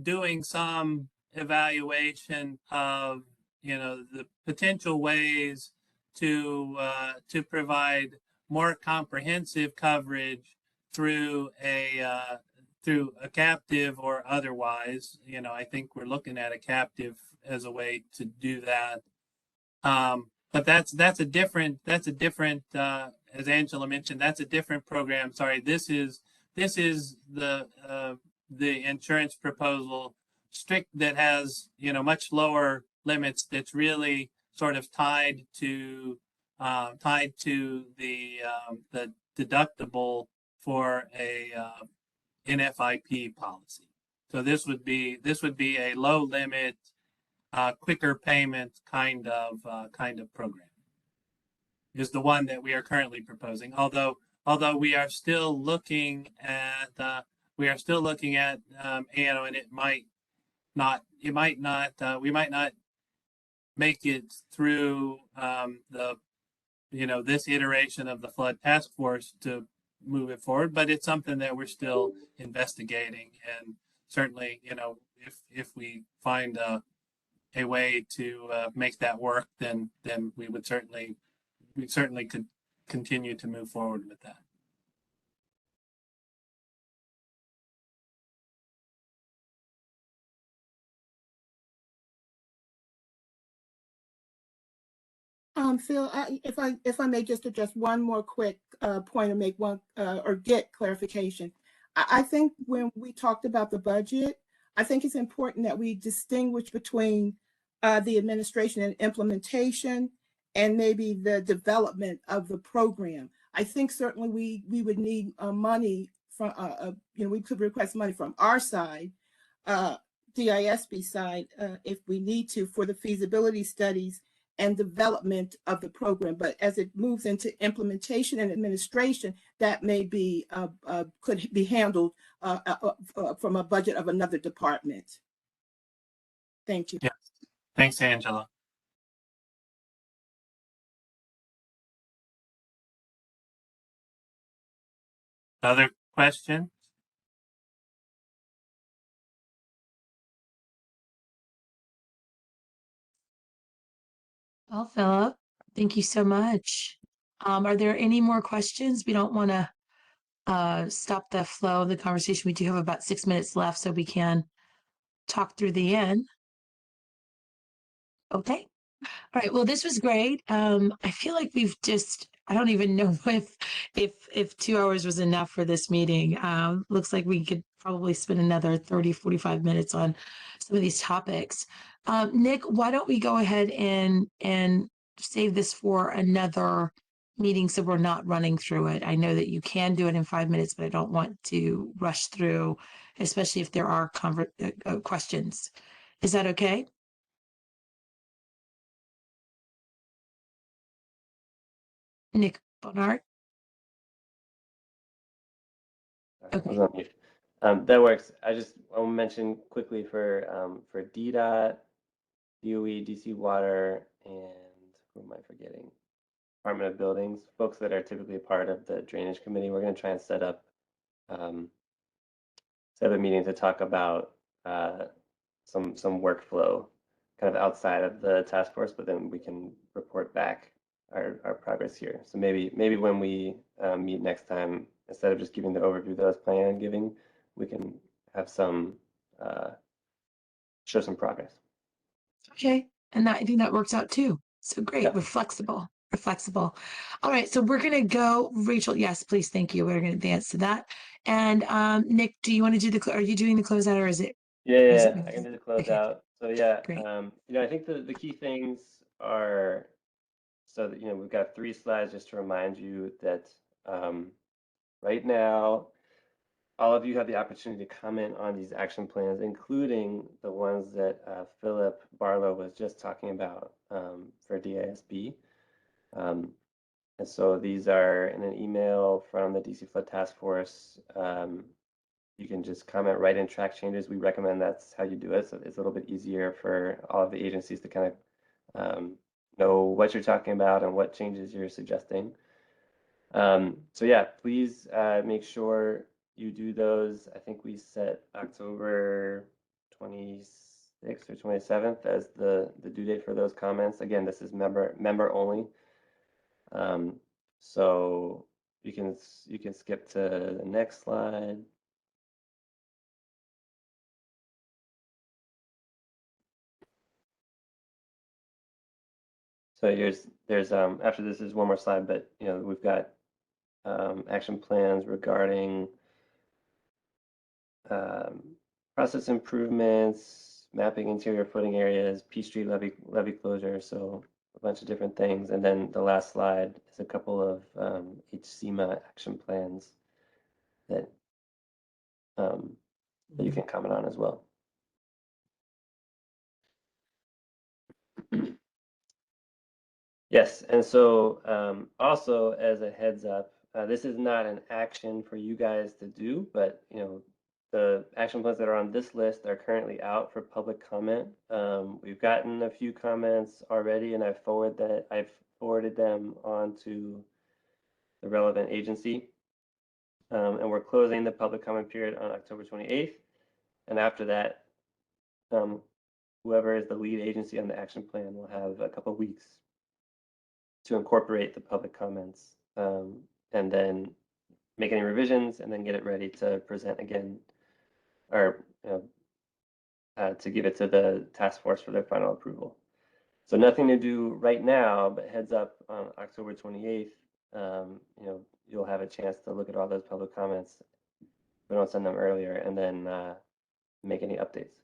doing some evaluation of the potential ways to provide more comprehensive coverage through a captive or otherwise. I think we're looking at a captive as a way to do that. But that's a different as Angela mentioned, that's a different program. Sorry, this is the insurance proposal that has much lower limits. That's really sort of tied to the deductible for a NFIP policy. So this would be a low limit, quicker payment kind of program. Is the one that we are currently proposing. Although we are still looking at and it might not we might not make it through this iteration of the flood task force to move it forward, but it's something that we're still investigating. And certainly, if we find a way to make that work, then we certainly could continue to move forward with that. Phil, if I may just address one more quick point and make one or get clarification. I think when we talked about the budget, I think it's important that we distinguish between the administration and implementation and maybe the development of the program. I think certainly we would need money from, we could request money from our side, DISB side, if we need to, for the feasibility studies and development of the program. But as it moves into implementation and administration, that may be, could be handled from a budget of another department. Thank you. Yeah. Thanks, Angela. Other questions? Well, Philip, thank you so much. Are there any more questions? We don't want to stop the flow of the conversation. We do have about 6 minutes left, so we can talk through the end. Okay. All right. Well, this was great. I feel like I don't even know if 2 hours was enough for this meeting. Looks like we could probably spend another 30, 45 minutes on some of these topics. Nick, why don't we go ahead and save this for another meeting so we're not running through it. I know that you can do it in 5 minutes, but I don't want to rush through, especially if there are questions. Is that okay? Nick Bonnard? I was on mute. That works. I'll mention quickly for DDOT, DOE, DC Water, and who am I forgetting? Department of Buildings, folks that are typically a part of the Drainage Committee. We're going to try and set up a meeting to talk about some workflow kind of outside of the task force, but then we can report back our progress here. So maybe when we meet next time, instead of just giving the overview that I was planning on giving, we can have some show some progress. Okay. And I think that works out too. So great. Yeah. We're flexible. We're flexible. All right. So we're going to go, Rachel. Yes, please. Thank you. We're going to advance to that. And Nick, do you want to do are you doing the closeout or is it? Yeah, I can do the closeout. Okay. So yeah, Great. I think the key things are, so that, we've got 3 slides just to remind you that right now, all of you have the opportunity to comment on these action plans, including the ones that Philip Barlow was just talking about for DISB. And so these are in an email from the DC Flood Task Force. You can just comment right in track changes. We recommend that's how you do it. So it's a little bit easier for all of the agencies to kind of know what you're talking about and what changes you're suggesting. So yeah, please make sure you do those. I think we set October 26th or 27th as the due date for those comments. Again, this is member only. So you can skip to the next slide. So there's after this is one more slide, but we've got action plans regarding process improvements, mapping interior footing areas, P Street levee closure, so a bunch of different things. And then the last slide is a couple of HCMA action plans that you can comment on as well. Yes, and so also as a heads up, this is not an action for you guys to do, but the action plans that are on this list are currently out for public comment. We've gotten a few comments already, and I've forwarded them on to the relevant agency. And we're closing the public comment period on October 28th. And after that, whoever is the lead agency on the action plan will have a couple of weeks to incorporate the public comments, and then make any revisions and then get it ready to present again, or to give it to the task force for their final approval. So nothing to do right now, but heads up on October 28th, you'll have a chance to look at all those public comments. We don't send them earlier, and then make any updates.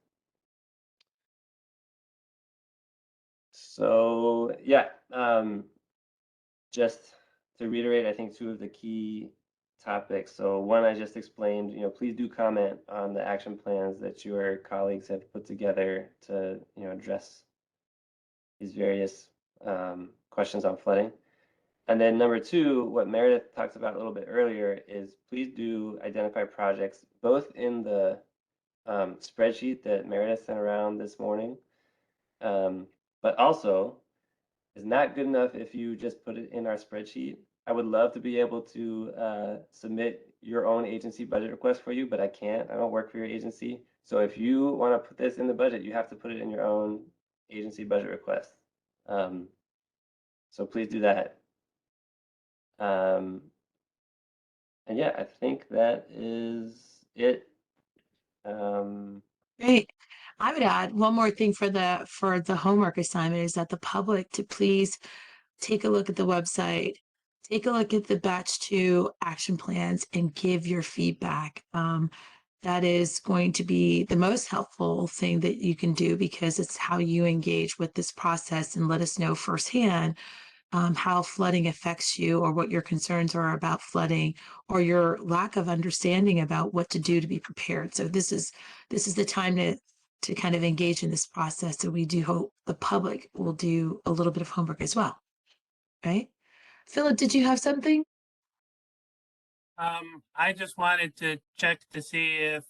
So yeah, just to reiterate, I think 2 of the key topics. So 1, I just explained, please do comment on the action plans that your colleagues have put together to, address these various questions on flooding. And then number 2, what Meredith talked about a little bit earlier is please do identify projects both in the spreadsheet that Meredith sent around this morning, but also it's not good enough if you just put it in our spreadsheet. I would love to be able to submit your own agency budget request for you, but I can't. I don't work for your agency. So if you want to put this in the budget, you have to put it in your own agency budget request. So please do that. And yeah, I think that is it. Great. I would add one more thing for the homework assignment is that the public to please take a look at the website, take a look at the batch 2 action plans and give your feedback. That is going to be the most helpful thing that you can do because it's how you engage with this process and let us know firsthand how flooding affects you or what your concerns are about flooding or your lack of understanding about what to do to be prepared. So this is the time to kind of engage in this process. So we do hope the public will do a little bit of homework as well. Right? Philip, did you have something? I just wanted to check to see if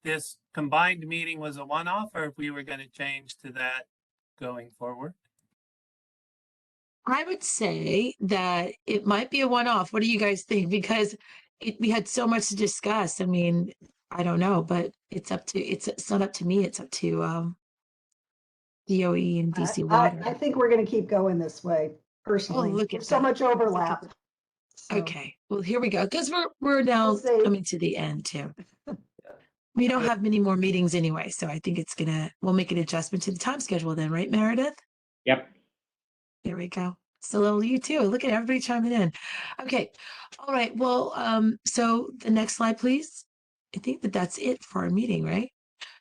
this combined meeting was a one-off or if we were going to change to that going forward. I would say that it might be a one-off. What do you guys think? Because we had so much to discuss. I mean, I don't know, but it's not up to me. It's up to DOE and DC Water. I think we're going to keep going this way personally. Oh, look at There's so that. much overlap. So Okay, well, here we go. Because we're now see. coming to the end too. We don't have many more meetings anyway, so I think we'll make an adjustment to the time schedule then, right, Meredith? Yep. There we go. So you too. Look at everybody chiming in. Okay. All right. Well, so the next slide, please. I think that's it for our meeting, right?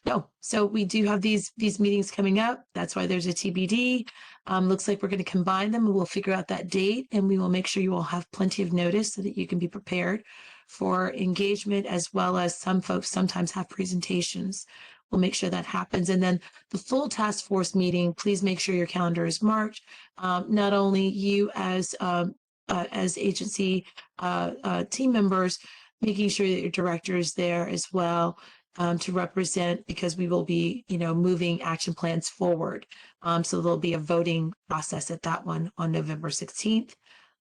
No. So we do have these meetings coming up. That's why there's a TBD. Looks like we're going to combine them and we'll figure out that date and we will make sure you all have plenty of notice so that you can be prepared for engagement, as well as some folks sometimes have presentations. We'll make sure that happens. And then the full task force meeting, please make sure your calendar is marked. Not only you as agency team members, making sure that your director is there as well to represent, because we will be, moving action plans forward. So there'll be a voting process at that one on November 16th.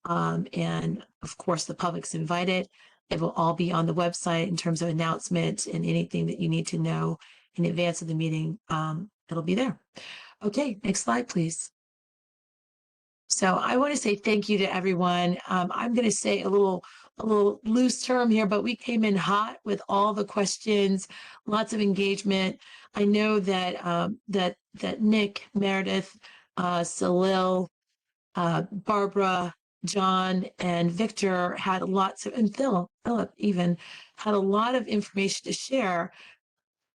And of course, the public's invited. It will all be on the website in terms of announcements and anything that you need to know in advance of the meeting. It'll be there. Okay, next slide, please. So I want to say thank you to everyone. I'm going to say a little loose term here, but we came in hot with all the questions, lots of engagement. I know that that Nick, Meredith, Salil, Barbara, John, and Victor had lots of, and Philip even had a lot of information to share.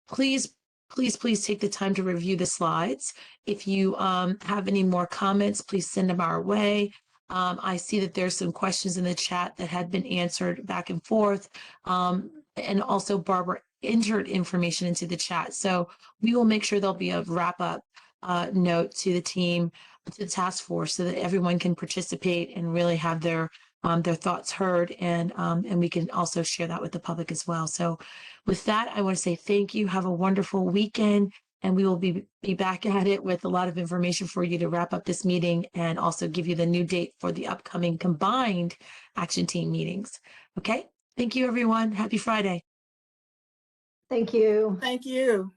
Please take the time to review the slides. If you have any more comments, please send them our way. I see that there's some questions in the chat that had been answered back and forth. And also Barbara entered information into the chat. So we will make sure there'll be a wrap up note to the team, to the task force, so that everyone can participate and really have their thoughts heard, and we can also share that with the public as well. So with that, I want to say thank you. Have a wonderful weekend, and we will be back at it with a lot of information for you to wrap up this meeting and also give you the new date for the upcoming combined action team meetings. Okay. Thank you, everyone. Happy Friday. thank you. Thank you.